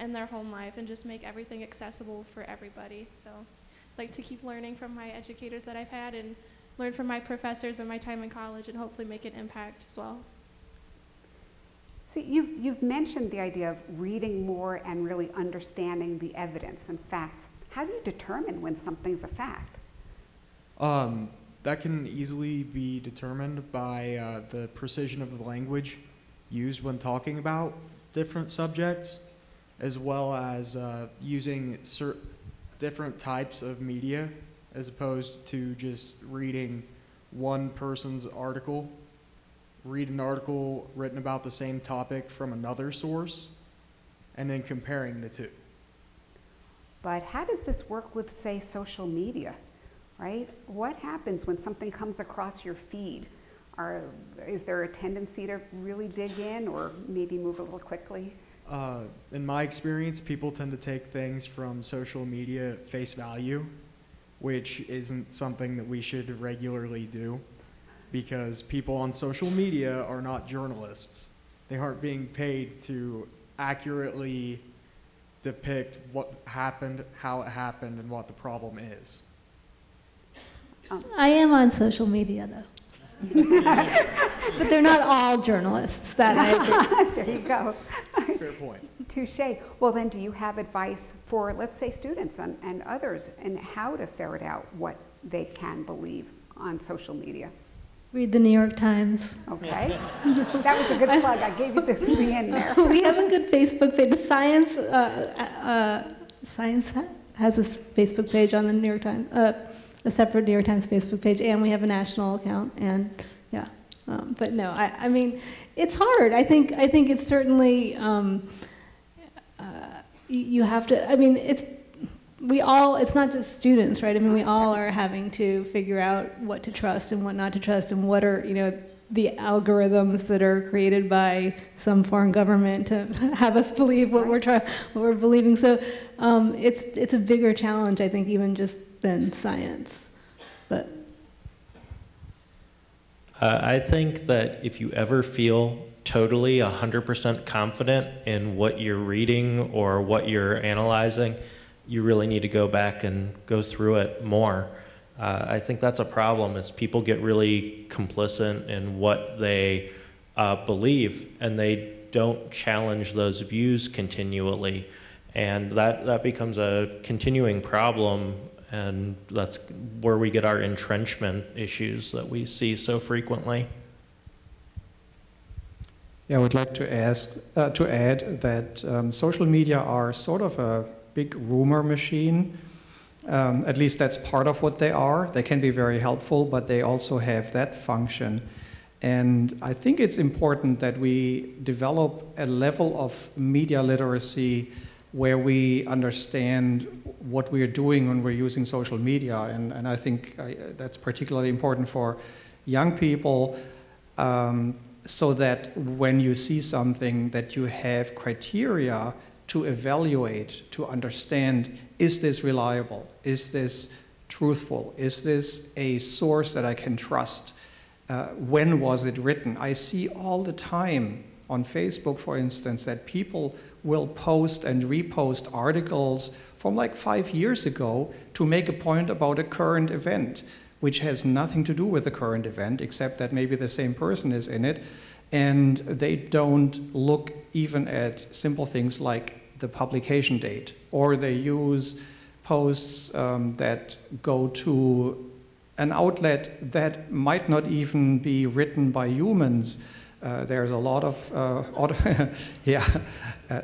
in their home life, and just make everything accessible for everybody. So I'd like to keep learning from my educators that I've had and learn from my professors in my time in college, and hopefully make an impact as well. So you've mentioned the idea of reading more and really understanding the evidence and facts. How do you determine when something's a fact? That can easily be determined by the precision of the language used when talking about different subjects, as well as using different types of media, as opposed to just reading one person's article. Read an article written about the same topic from another source, and then comparing the two. But how does this work with, say, social media, right? What happens when something comes across your feed? Is there a tendency to really dig in or maybe move a little quickly? In my experience, people tend to take things from social media at face value, which isn't something that we should regularly do, because people on social media are not journalists. They aren't being paid to accurately depict what happened, how it happened, and what the problem is. I am on social media, though. But they're not all journalists. That I agree. There you go. Fair point. Touche. Well, then, do you have advice for, let's say, students and others, and how to ferret out what they can believe on social media? Read the New York Times. Okay. That was a good plug. I gave you the in there. We have a good Facebook page. Science has a Facebook page on the New York Times. a separate New York Times Facebook page, and we have a national account, and yeah. But no, I mean, it's hard. I think it's certainly, you have to, I mean, it's not just students, right? I mean, we all are having to figure out what to trust and what not to trust, and what are, the algorithms that are created by some foreign government to have us believe what we're believing. So it's a bigger challenge, I think, even just than science. But I think that if you ever feel totally 100% confident in what you're reading or what you're analyzing, you really need to go back and go through it more. I think that's a problem. Is people get really complicit in what they believe, and they don't challenge those views continually, and that becomes a continuing problem, and that's where we get our entrenchment issues that we see so frequently. Yeah, I would like to add that social media are sort of a big rumor machine. At least that's part of what they are. They can be very helpful, but they also have that function. And I think it's important that we develop a level of media literacy where we understand what we are doing when we're using social media. And I think that's particularly important for young people, so that when you see something, that you have criteria to evaluate, to understand, is this reliable? Is this truthful? Is this a source that I can trust? When was it written? I see all the time on Facebook, for instance, that people will post and repost articles from like 5 years ago to make a point about a current event, which has nothing to do with the current event, except that maybe the same person is in it. And they don't look even at simple things like the publication date, or they use posts that go to an outlet that might not even be written by humans. There's a lot of, yeah,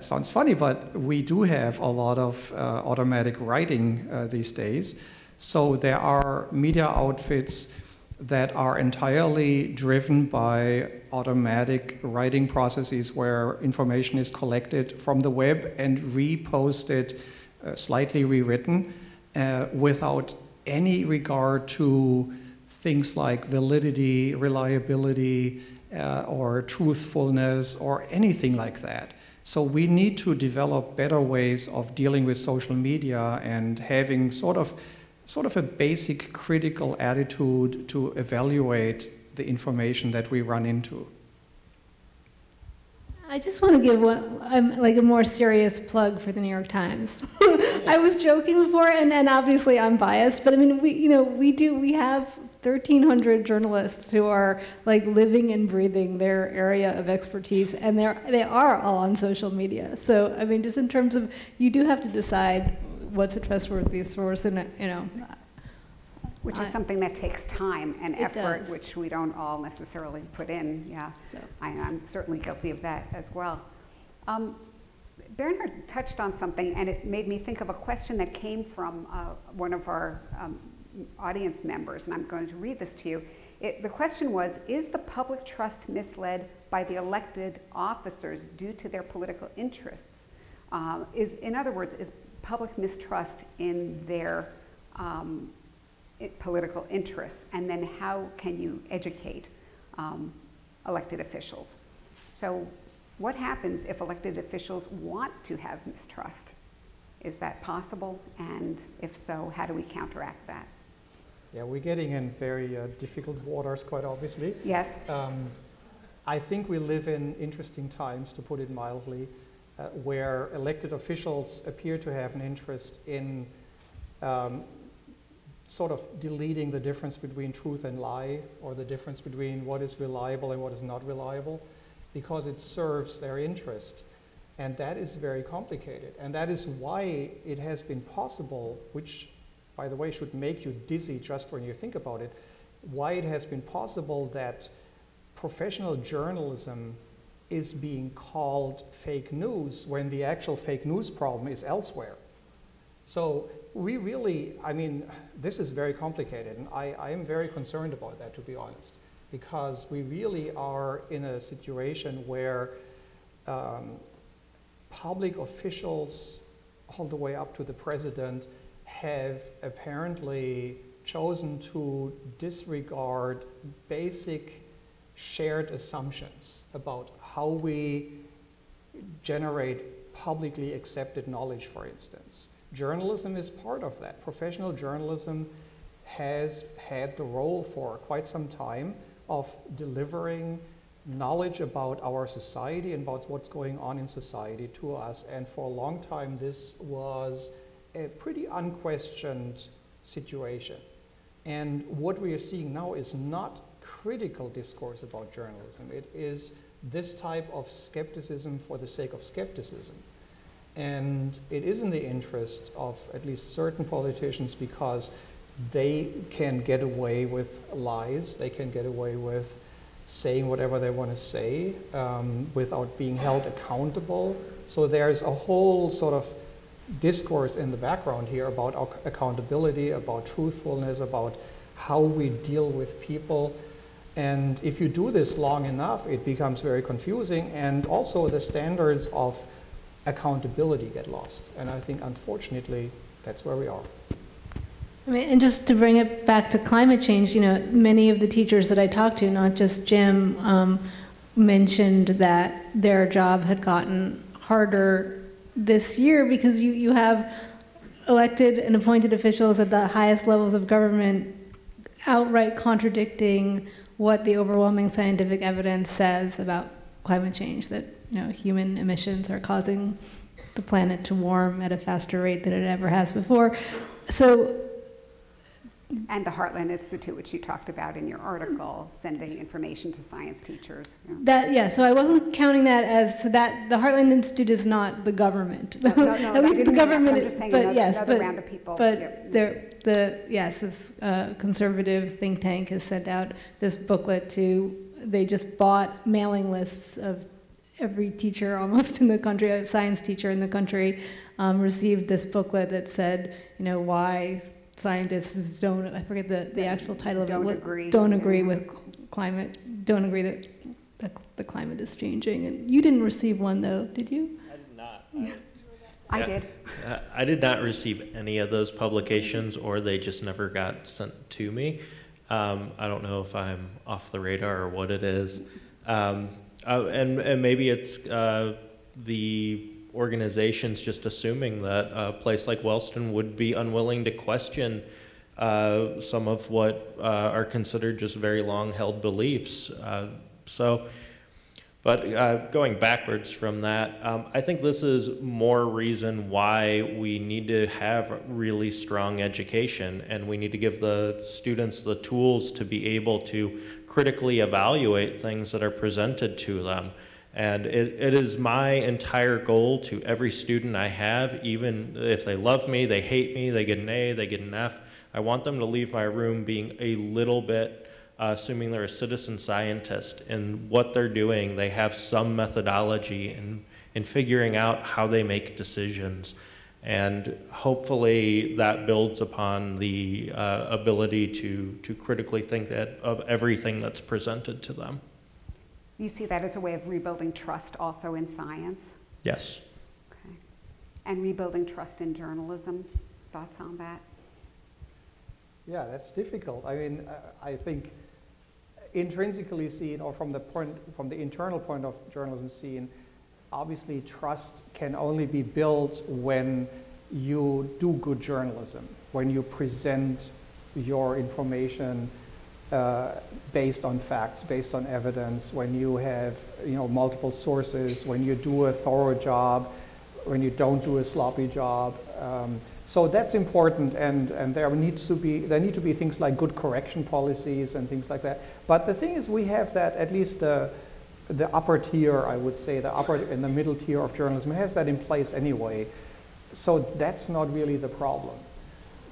sounds funny, but we do have a lot of automatic writing these days. So there are media outfits that are entirely driven by automatic writing processes where information is collected from the web and reposted, slightly rewritten, without any regard to things like validity, reliability, or truthfulness, or anything like that. So we need to develop better ways of dealing with social media and having sort of a basic critical attitude to evaluate the information that we run into. I just want to give like a more serious plug for the New York Times. I was joking before, and obviously I'm biased, but I mean, we have 1,300 journalists who are like living and breathing their area of expertise, and they are all on social media. So I mean, just in terms of, you do have to decide what's a trustworthy source, and which is something that takes time and effort, does. which we don't all necessarily put in. Yeah, so I'm certainly guilty of that as well. Bernhard touched on something, and it made me think of a question that came from one of our audience members, and I'm going to read this to you. The question was, is the public trust misled by the elected officers due to their political interests? In other words, is public mistrust in their political interest, and then how can you educate elected officials? So what happens if elected officials want to have mistrust? Is that possible? And if so, how do we counteract that? Yeah, we're getting in very difficult waters, quite obviously. Yes. I think we live in interesting times, to put it mildly, where elected officials appear to have an interest in sort of deleting the difference between truth and lie, or the difference between what is reliable and what is not reliable, because it serves their interest. And that is very complicated. And that is why it has been possible, which, by the way, should make you dizzy just when you think about it, why it has been possible that professional journalism is being called fake news when the actual fake news problem is elsewhere. So we really, I mean, this is very complicated, and I am very concerned about that, to be honest, because we really are in a situation where public officials, all the way up to the president, have apparently chosen to disregard basic shared assumptions about how we generate publicly accepted knowledge, for instance. Journalism is part of that. Professional journalism has had the role for quite some time of delivering knowledge about our society and about what's going on in society to us. And for a long time, this was a pretty unquestioned situation. And what we are seeing now is not critical discourse about journalism. It is this type of skepticism for the sake of skepticism. And it is in the interest of at least certain politicians because they can get away with lies, they can get away with saying whatever they want to say without being held accountable. So there's a whole sort of discourse in the background here about accountability, about truthfulness, about how we deal with people. And if you do this long enough, it becomes very confusing, and also the standards of accountability get lost. And I think, unfortunately, that's where we are. I mean, and just to bring it back to climate change, you know, many of the teachers that I talked to, not just Jim, mentioned that their job had gotten harder this year because you have elected and appointed officials at the highest levels of government outright contradicting what the overwhelming scientific evidence says about climate change, that, you know, human emissions are causing the planet to warm at a faster rate than it ever has before. So, and the Heartland Institute, which you talked about in your article, sending information to science teachers. Yeah. That, yeah, so I wasn't counting that as, so that the Heartland Institute is not the government. No, At least the government, I'm just saying but another, yes, another round of people. But yep. yes, this conservative think tank has sent out this booklet they just bought mailing lists of every teacher almost in the country, a science teacher in the country, received this booklet that said, you know, why scientists don't, I forget the actual title of it, don't agree with climate, don't agree that the climate is changing. And you didn't receive one though, did you? I did not. I did. I did not receive any of those publications, or they just never got sent to me. I don't know if I'm off the radar or what it is. And maybe it's the organizations just assuming that a place like Wellston would be unwilling to question some of what are considered just very long-held beliefs. But going backwards from that, I think this is more reason why we need to have really strong education, and we need to give the students the tools to be able to critically evaluate things that are presented to them. And it is my entire goal to every student I have, even if they love me, they hate me, they get an A, they get an F, I want them to leave my room being a little bit, assuming they're a citizen scientist, in what they're doing, they have some methodology in figuring out how they make decisions. And hopefully that builds upon the ability to critically think of everything that's presented to them. You see that as a way of rebuilding trust also in science? Yes. Okay. And rebuilding trust in journalism? Thoughts on that? Yeah, that's difficult. I mean, I think intrinsically seen, or from the internal point of journalism seen, obviously trust can only be built when you do good journalism, when you present your information based on facts, based on evidence, when you have multiple sources, when you do a thorough job, when you don't do a sloppy job. So that's important, and there need to be things like good correction policies and things like that. But the thing is, we have that, at least the upper tier, I would say, the upper and the middle tier of journalism has that in place anyway. So that's not really the problem.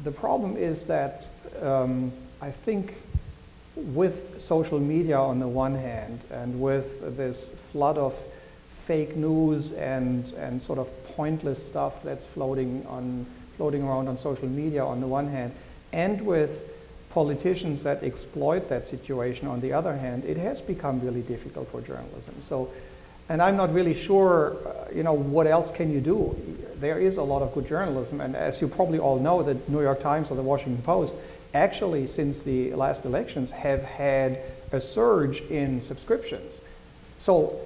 The problem is that I think with social media on the one hand, and with this flood of fake news and sort of pointless stuff that's floating on floating around on social media on the one hand, and with politicians that exploit that situation on the other hand, it has become really difficult for journalism. So, and I'm not really sure, what else can you do? There is a lot of good journalism, and as you probably all know, the New York Times or the Washington Post actually, since the last elections, have had a surge in subscriptions. So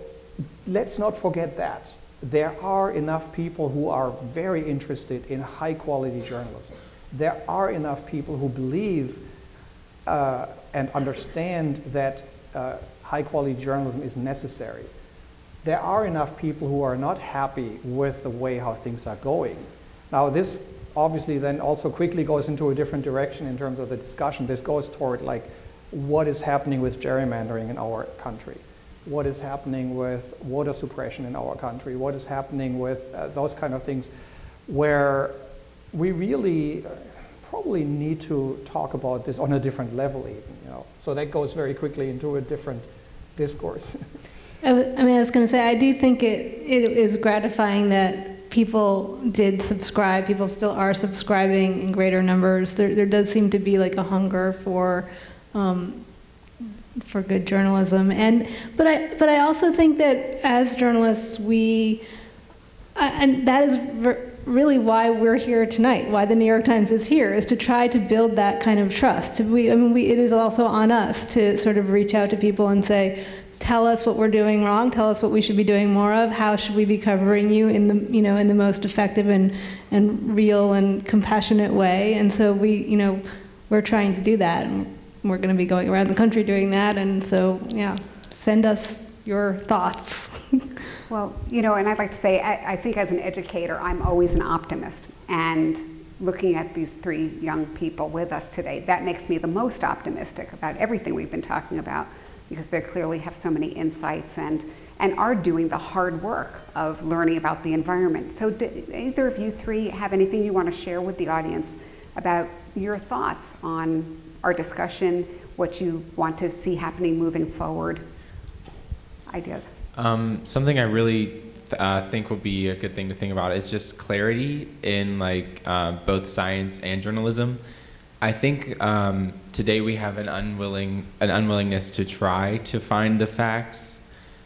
let's not forget that. There are enough people who are very interested in high quality journalism. There are enough people who believe and understand that high quality journalism is necessary. There are enough people who are not happy with the way how things are going. Now this obviously then also quickly goes into a different direction in terms of the discussion. This goes toward like what is happening with gerrymandering in our country, what is happening with voter suppression in our country, what is happening with those kind of things, where we really probably need to talk about this on a different level even, So that goes very quickly into a different discourse. I was going to say, I do think it is gratifying that people did subscribe. People still are subscribing in greater numbers. There does seem to be like a hunger for good journalism, but I also think that as journalists and that is really why we're here tonight. Why the New York Times is here is to try to build that kind of trust. It is also on us to sort of reach out to people and say, tell us what we're doing wrong. Tell us what we should be doing more of. How should we be covering you in the most effective and real and compassionate way? And so we're trying to do that, and we're going to be going around the country doing that. And so send us your thoughts. Well, and I'd like to say, I think as an educator, I'm always an optimist. And looking at these three young people with us today, that makes me the most optimistic about everything we've been talking about, because they clearly have so many insights and are doing the hard work of learning about the environment. So did either of you three have anything you want to share with the audience about your thoughts on our discussion, what you want to see happening moving forward? Ideas? Something I really think would be a good thing to think about is just clarity in both science and journalism. I think today we have an unwillingness to try to find the facts.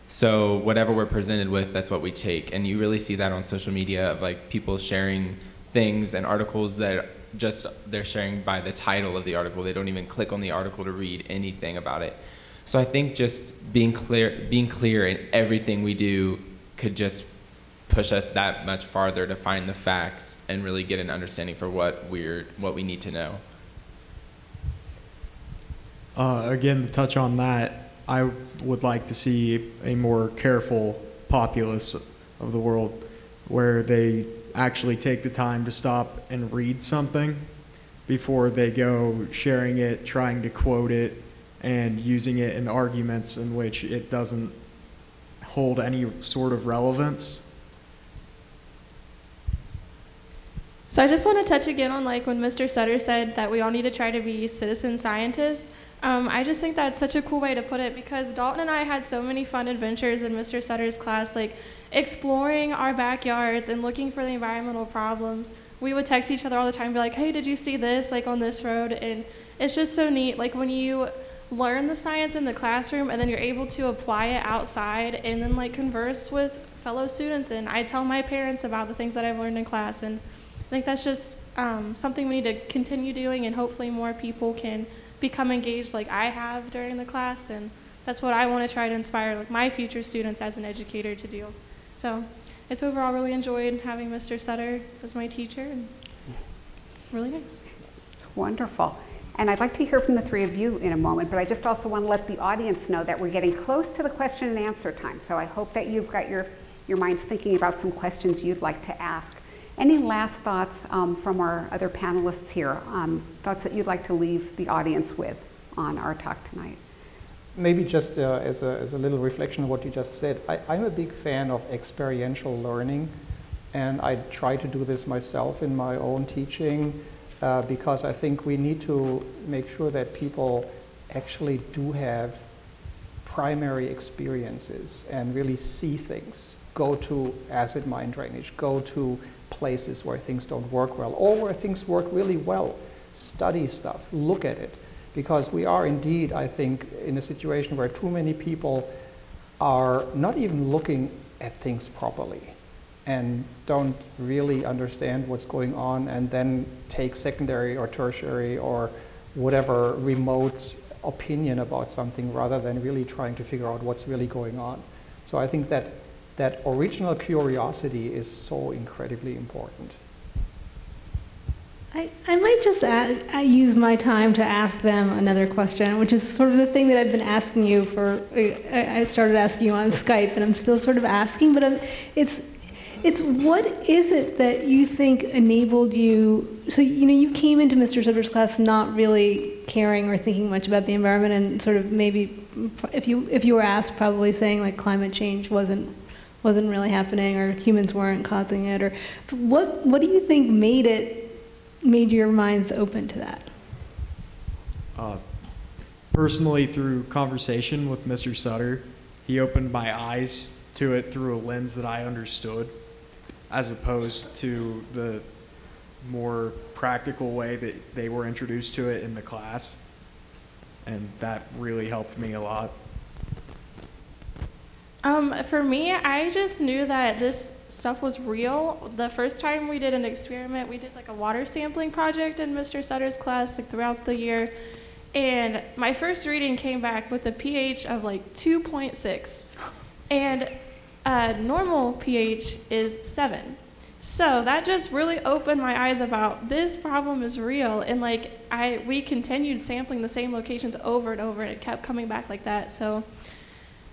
So whatever we're presented with, that's what we take. And you really see that on social media of people sharing things and articles that they're sharing by the title of the article. They don't even click on the article to read anything about it. So I think just being clear in everything we do could just push us that much farther to find the facts and really get an understanding for what we need to know. Again, to touch on that, I would like to see a more careful populace of the world where they actually take the time to stop and read something before they go sharing it, trying to quote it, and using it in arguments in which it doesn't hold any sort of relevance. So I just want to touch again on when Mr. Sutter said that we all need to try to be citizen scientists. I just think that's such a cool way to put it, because Dalton and I had so many fun adventures in Mr. Sutter's class, exploring our backyards and looking for the environmental problems. We would text each other all the time, be like, hey, did you see this, on this road? And it's just so neat, when you learn the science in the classroom and then you're able to apply it outside and then converse with fellow students. And I tell my parents about the things that I've learned in class, and I think that's just something we need to continue doing, and hopefully more people can become engaged like I have during the class. And that's what I want to try to inspire my future students as an educator to do. So it's overall really enjoyed having Mr. Sutter as my teacher, and it's really nice. It's wonderful. And I'd like to hear from the three of you in a moment, but I just also want to let the audience know that we're getting close to the question and answer time. So I hope that you've got your minds thinking about some questions you'd like to ask. Any last thoughts from our other panelists here, thoughts that you'd like to leave the audience with on our talk tonight? Maybe just as a little reflection of what you just said, I'm a big fan of experiential learning, and I try to do this myself in my own teaching, because I think we need to make sure that people actually do have primary experiences and really see things. Go to acid mine drainage, go to places where things don't work well, or where things work really well. Study stuff, look at it. Because we are indeed, I think, in a situation where too many people are not even looking at things properly and don't really understand what's going on, and then take secondary or tertiary or whatever remote opinion about something rather than really trying to figure out what's really going on. So I think that that original curiosity is so incredibly important. I might just use my time to ask them another question, which is sort of the thing that I've been asking you for. I started asking you on Skype, and I'm still sort of asking, but it's what is it that you think enabled you? So you came into Mr. Sutter's class not really caring or thinking much about the environment, and sort of maybe if you were asked, probably saying like climate change wasn't really happening, or humans weren't causing it, or what do you think made your minds open to that? Personally, through conversation with Mr. Sutter, he opened my eyes to it through a lens that I understood, as opposed to the more practical way that they were introduced to it in the class. And that really helped me a lot. For me, I just knew that this stuff was real. The first time we did an experiment, we did like a water sampling project in Mr. Sutter's class like throughout the year. And my first reading came back with a pH of like 2.6. And normal pH is 7. So that just really opened my eyes about this problem is real. And like we continued sampling the same locations over and over, and it kept coming back like that. So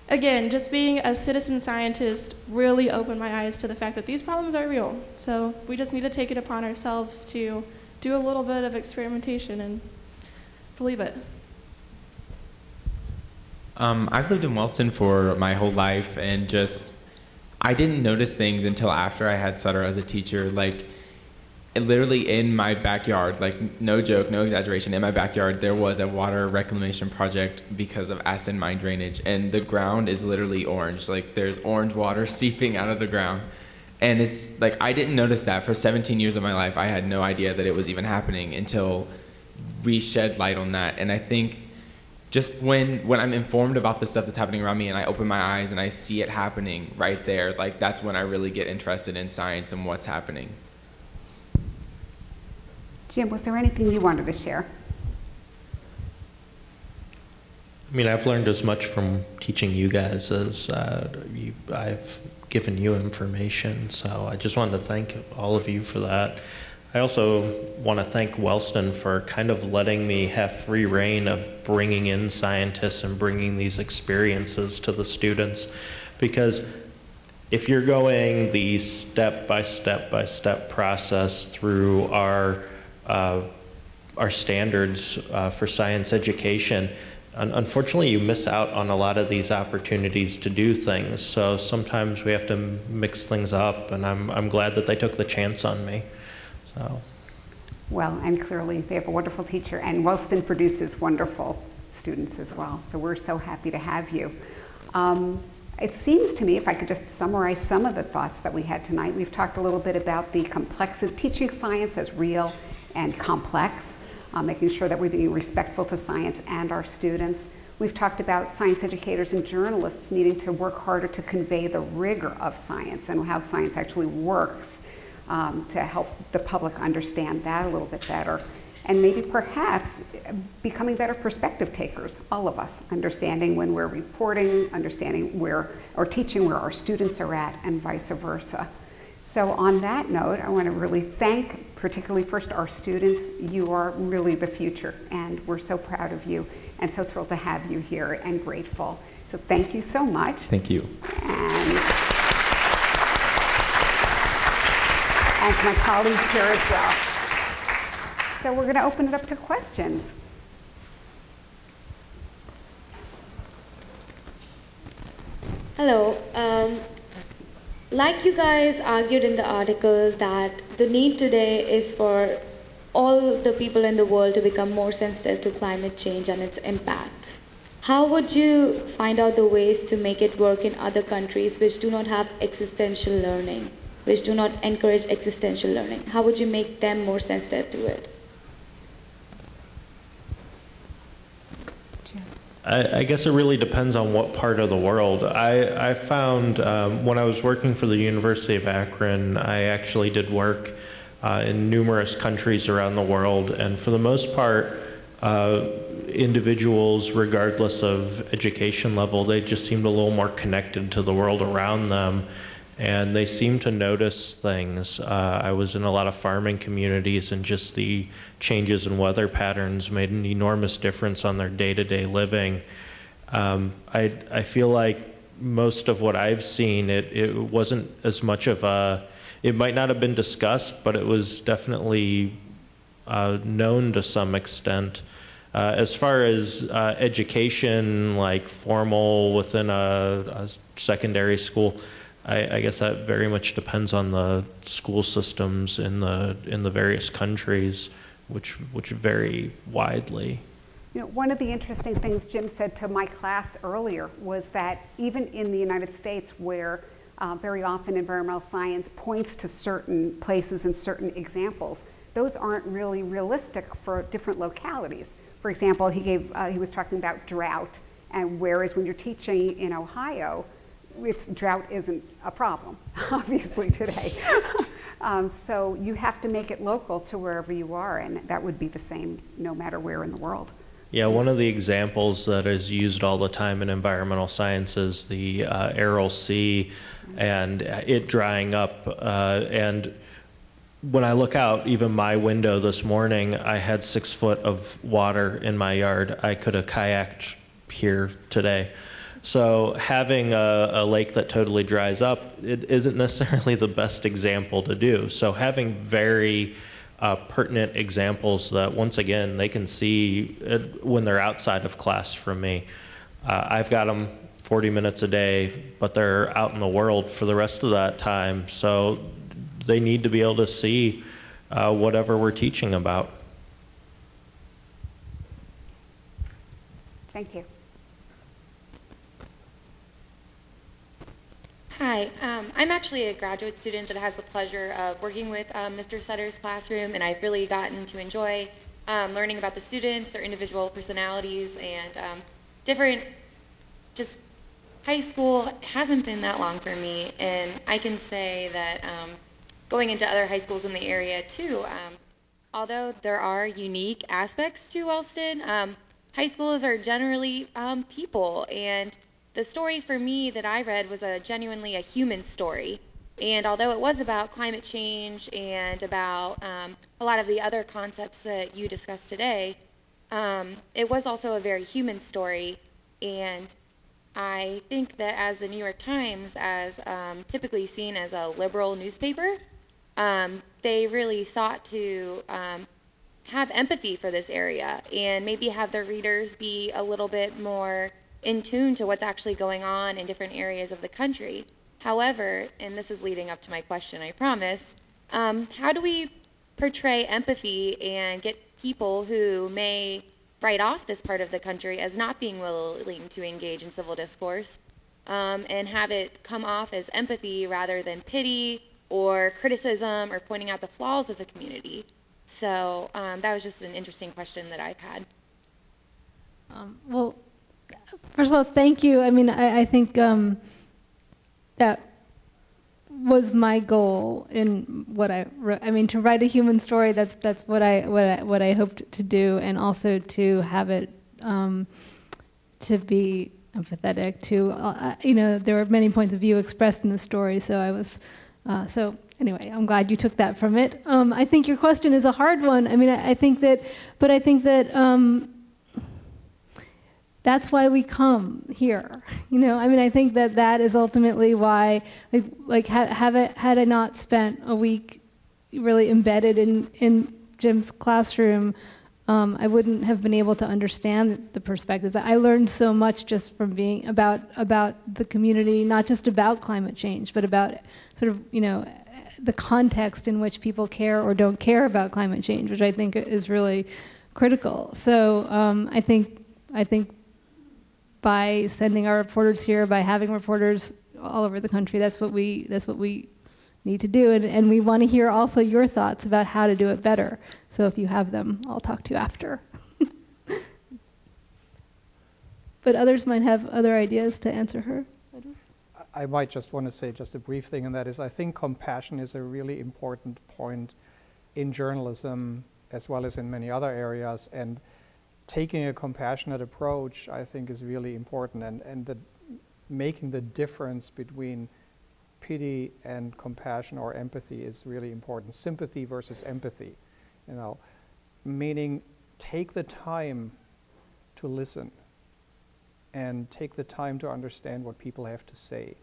again, just being a citizen scientist really opened my eyes to the fact that these problems are real. So we just need to take it upon ourselves to do a little bit of experimentation and believe it. I've lived in Wellston for my whole life, and I didn't notice things until after I had Sutter as a teacher. Like, literally in my backyard, like no joke, no exaggeration, in my backyard there was a water reclamation project because of acid mine drainage, and the ground is literally orange. Like, there's orange water seeping out of the ground, and it's like I didn't notice that for 17 years of my life. I had no idea that it was even happening until we shed light on that. And I think just when I'm informed about the stuff that's happening around me and I open my eyes and I see it happening right there, like that's when I really get interested in science and what's happening. Jim, was there anything you wanted to share? I mean, I've learned as much from teaching you guys as I've given you information, so I just wanted to thank all of you for that. I also want to thank Wellston for kind of letting me have free reign of bringing in scientists and bringing these experiences to the students, because if you're going the step-by-step process through our standards for science education, unfortunately you miss out on a lot of these opportunities to do things. So sometimes we have to mix things up, and I'm glad that they took the chance on me. So. Well, and clearly they have a wonderful teacher, and Wellston produces wonderful students as well. So we're so happy to have you. It seems to me, if I could just summarize some of the thoughts that we had tonight, we've talked a little bit about the complexity, teaching science as real and complex, making sure that we're being respectful to science and our students. We've talked about science educators and journalists needing to work harder to convey the rigor of science and how science actually works, to help the public understand that a little bit better. And maybe perhaps becoming better perspective takers, all of us, understanding when we're reporting, understanding where, or teaching where our students are at, and vice versa. So on that note, I want to really thank, particularly first our students. You are really the future, and we're so proud of you, and so thrilled to have you here, and grateful. So thank you so much. Thank you. And to my colleagues here as well. So we're going to open it up to questions. Hello. Like you guys argued in the article that the need today is for all the people in the world to become more sensitive to climate change and its impacts. How would you find out the ways to make it work in other countries which do not have existential learning? which do not encourage existential learning? How would you make them more sensitive to it? I guess it really depends on what part of the world. I found when I was working for the University of Akron, I actually did work in numerous countries around the world, and for the most part, individuals, regardless of education level, they just seemed a little more connected to the world around them, and they seemed to notice things. I was in a lot of farming communities, and just the changes in weather patterns made an enormous difference on their day-to-day living. I feel like most of what I've seen, it wasn't as much of a, it might not have been discussed, but it was definitely known to some extent. As far as education, like formal within a secondary school, I guess that very much depends on the school systems in the various countries, which vary widely. You know, one of the interesting things Jim said to my class earlier was that even in the United States, where very often environmental science points to certain places and certain examples, those aren't really realistic for different localities. For example, he was talking about drought, and whereas when you're teaching in Ohio, drought isn't a problem, obviously, today. So you have to make it local to wherever you are, and that would be the same no matter where in the world. Yeah, one of the examples that is used all the time in environmental science is the Aral Sea and it drying up. And when I look out, even my window this morning, I had 6 foot of water in my yard. I could have kayaked here today. So having a lake that totally dries up, it isn't necessarily the best example to do. So having very pertinent examples that, once again, they can see when they're outside of class from me. I've got them 40 minutes a day, but they're out in the world for the rest of that time. So they need to be able to see whatever we're teaching about. Thank you. Hi, I'm actually a graduate student that has the pleasure of working with Mr. Sutter's classroom, and I've really gotten to enjoy learning about the students, their individual personalities, and different, just high school hasn't been that long for me, and I can say that going into other high schools in the area too, although there are unique aspects to Wellston, high schools are generally people, and the story for me that I read was genuinely a human story. And although it was about climate change and about a lot of the other concepts that you discussed today, it was also a very human story. And I think that as the New York Times, as typically seen as a liberal newspaper, they really sought to have empathy for this area and maybe have their readers be a little bit more in tune to what's actually going on in different areas of the country. However, and this is leading up to my question, I promise, how do we portray empathy and get people who may write off this part of the country as not being willing to engage in civil discourse and have it come off as empathy rather than pity or criticism or pointing out the flaws of the community? So that was just an interesting question that I've had. Well, first of all, thank you. I mean, I think that was my goal in what I wrote. I mean, to write a human story. That's what I hoped to do, and also to have it to be empathetic to. You know, there were many points of view expressed in the story, so I was. So anyway, I'm glad you took that from it. I think your question is a hard one. I mean, I think that, but I think that. That's why we come here, you know. I mean, I think that is ultimately why, had I not spent a week really embedded in Jim's classroom, I wouldn't have been able to understand the perspectives. I learned so much just from being about the community, not just about climate change, but about sort of, you know, the context in which people care or don't care about climate change, which I think is really critical. So I think. By sending our reporters here, by having reporters all over the country, that's what we need to do. And we want to hear also your thoughts about how to do it better. So if you have them, I'll talk to you after. But others might have other ideas to answer her. I might just want to say just a brief thing, and that is I think compassion is a really important point in journalism as well as in many other areas. And taking a compassionate approach, I think, is really important. And making the difference between pity and compassion or empathy is really important. Sympathy versus empathy, you know, meaning take the time to listen and take the time to understand what people have to say.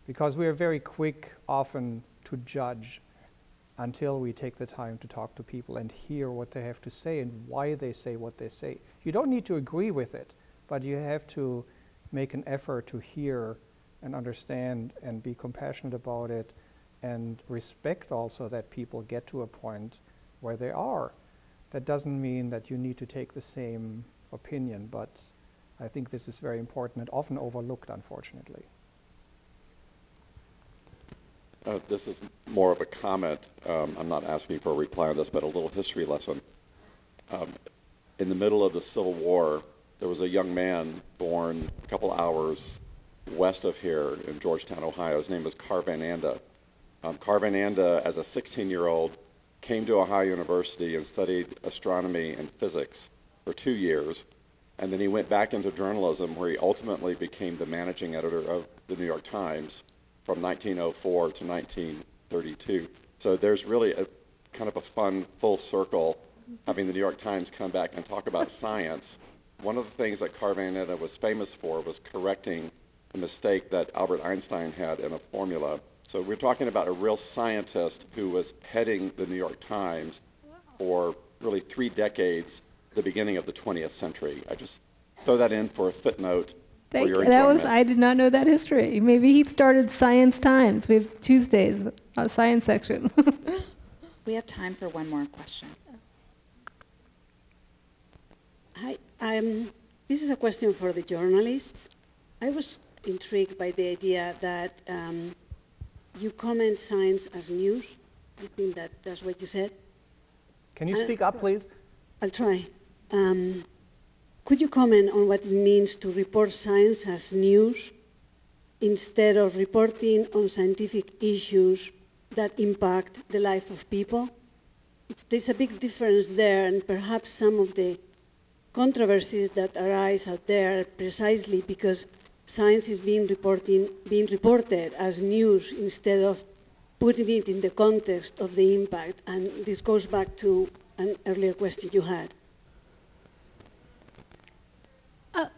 Because we are very quick often to judge until we take the time to talk to people and hear what they have to say and why they say what they say. You don't need to agree with it, but you have to make an effort to hear and understand and be compassionate about it and respect also that people get to a point where they are. That doesn't mean that you need to take the same opinion, but I think this is very important and often overlooked, unfortunately. This is more of a comment. I'm not asking for a reply on this, but a little history lesson. In the middle of the Civil War, there was a young man born a couple hours west of here in Georgetown, Ohio. His name was Car Van Anda. Car Van Anda, as a 16-year-old, came to Ohio University and studied astronomy and physics for 2 years. And then he went back into journalism, where he ultimately became the managing editor of the New York Times from 1904 to 1932. So there's really a kind of a fun full circle having the New York Times come back and talk about science. One of the things that Car Van Anda was famous for was correcting a mistake that Albert Einstein had in a formula. So we're talking about a real scientist who was heading the New York Times for really 3 decades, the beginning of the 20th century. I just throw that in for a footnote. Thank you. I did not know that history. Maybe he started Science Times. We have Tuesdays, a science section. We have time for one more question. Hi, this is a question for the journalists. I was intrigued by the idea that you comment science as news. I think that's what you said. Can you speak up, please? I'll try. Could you comment on what it means to report science as news instead of reporting on scientific issues that impact the life of people? There's a big difference there, and perhaps some of the controversies that arise out there are precisely because science is being reported as news instead of putting it in the context of the impact. And this goes back to an earlier question you had.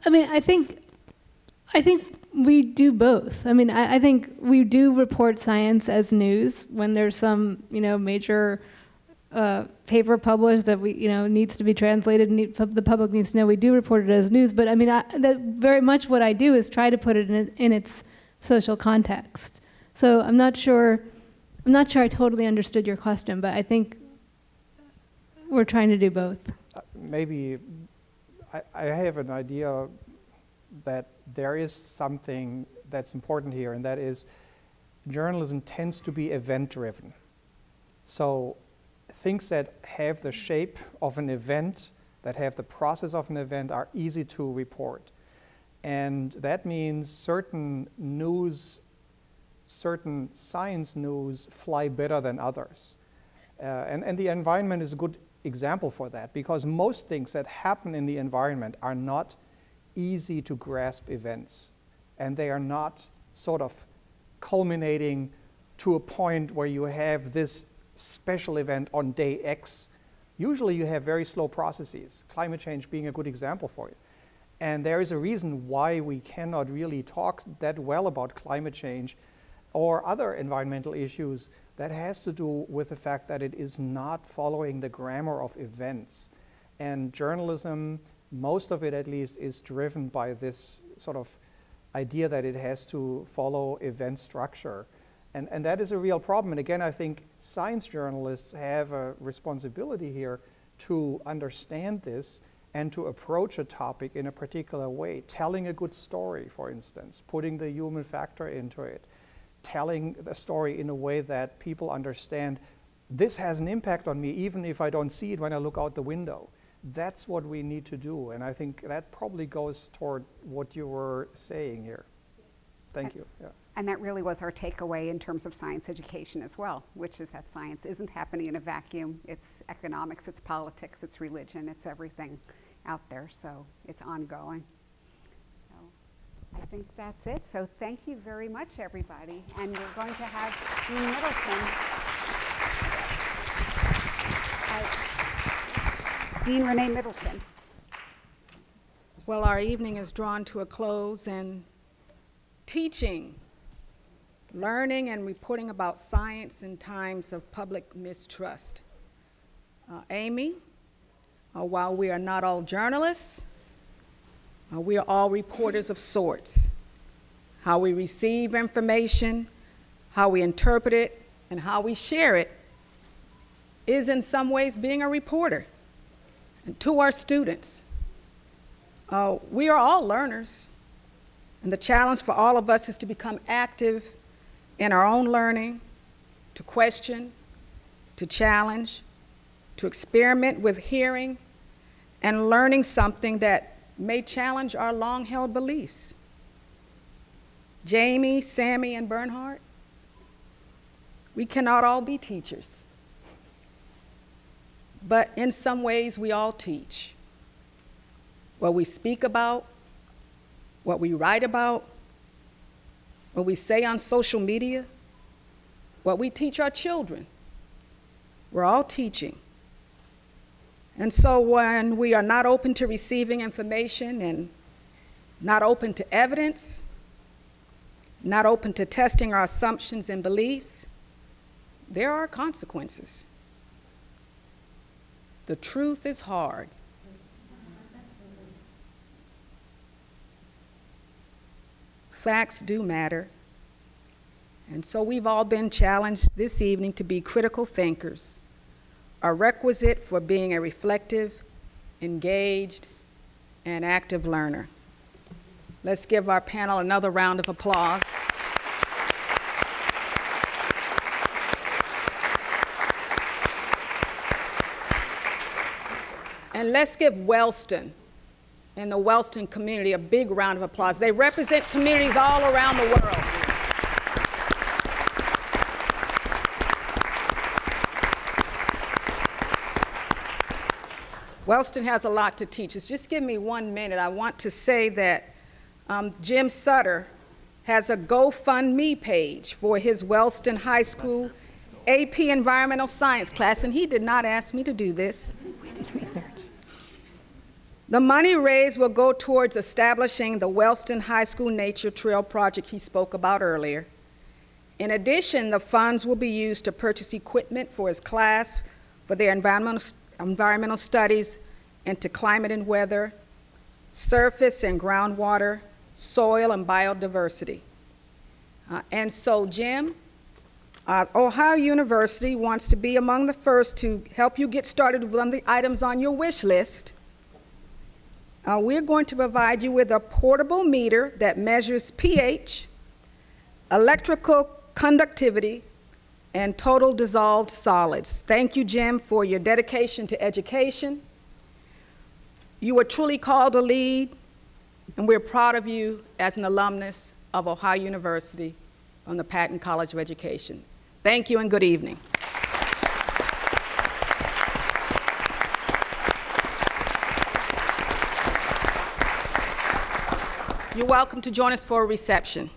I think we do both. I think we do report science as news when there's some, major paper published that needs to be translated and the public needs to know. We do report it as news, but that very much what I do is try to put it in its social context. So I'm not sure I totally understood your question, but I think we're trying to do both. Maybe I have an idea that there is something that's important here, and that is journalism tends to be event-driven. So things that have the shape of an event, that have the process of an event, are easy to report. And that means certain science news fly better than others. And the environment is a good example for that, because most things that happen in the environment are not easy to grasp events, and they are not sort of culminating to a point where you have this special event on day X. Usually you have very slow processes, climate change being a good example for it. And there is a reason why we cannot really talk that well about climate change or other environmental issues. That has to do with the fact that it is not following the grammar of events. And journalism, most of it at least, is driven by this sort of idea that it has to follow event structure. And that is a real problem. And again, I think science journalists have a responsibility here to understand this and to approach a topic in a particular way. Telling a good story, for instance, putting the human factor into it, telling the story in a way that people understand this has an impact on me, even if I don't see it when I look out the window. That's what we need to do, and I think that probably goes toward what you were saying here. Thank you. Yeah. And that really was our takeaway in terms of science education as well, which is that science isn't happening in a vacuum. It's economics, it's politics, it's religion, it's everything out there, so it's ongoing. So I think that's it. So thank you very much, everybody. And we're going to have Dean Middleton. Dean Renee Middleton. Well, our evening is drawn to a close, and teaching, learning and reporting about science in times of public mistrust. Amy, while we are not all journalists, we are all reporters of sorts. How we receive information, how we interpret it, and how we share it is in some ways being a reporter. And to our students, we are all learners, and the challenge for all of us is to become active in our own learning, to question, to challenge, to experiment with hearing and learning something that may challenge our long-held beliefs. Jamie, Sammy, and Bernhard, we cannot all be teachers, but in some ways we all teach. What we speak about, what we write about, what we say on social media, what we teach our children, we're all teaching. And so when we are not open to receiving information and not open to evidence, not open to testing our assumptions and beliefs, there are consequences. The truth is hard. Facts do matter. And so we've all been challenged this evening to be critical thinkers, a requisite for being a reflective, engaged, and active learner. Let's give our panel another round of applause. And let's give Wellston and the Wellston community a big round of applause. They represent communities all around the world. Wellston has a lot to teach us. Just give me 1 minute. I want to say that Jim Sutter has a GoFundMe page for his Wellston High School AP Environmental Science class, and he did not ask me to do this. We did research. The money raised will go towards establishing the Wellston High School Nature Trail project he spoke about earlier. In addition, the funds will be used to purchase equipment for his class for their environmental studies into climate and weather, surface and groundwater, soil and biodiversity. And so, Jim, Ohio University wants to be among the first to help you get started with one of the items on your wish list. We're going to provide you with a portable meter that measures pH, electrical conductivity, and total dissolved solids. Thank you, Jim, for your dedication to education. You were truly called to lead, and we're proud of you as an alumnus of Ohio University from the Patton College of Education. Thank you and good evening. You're welcome to join us for a reception.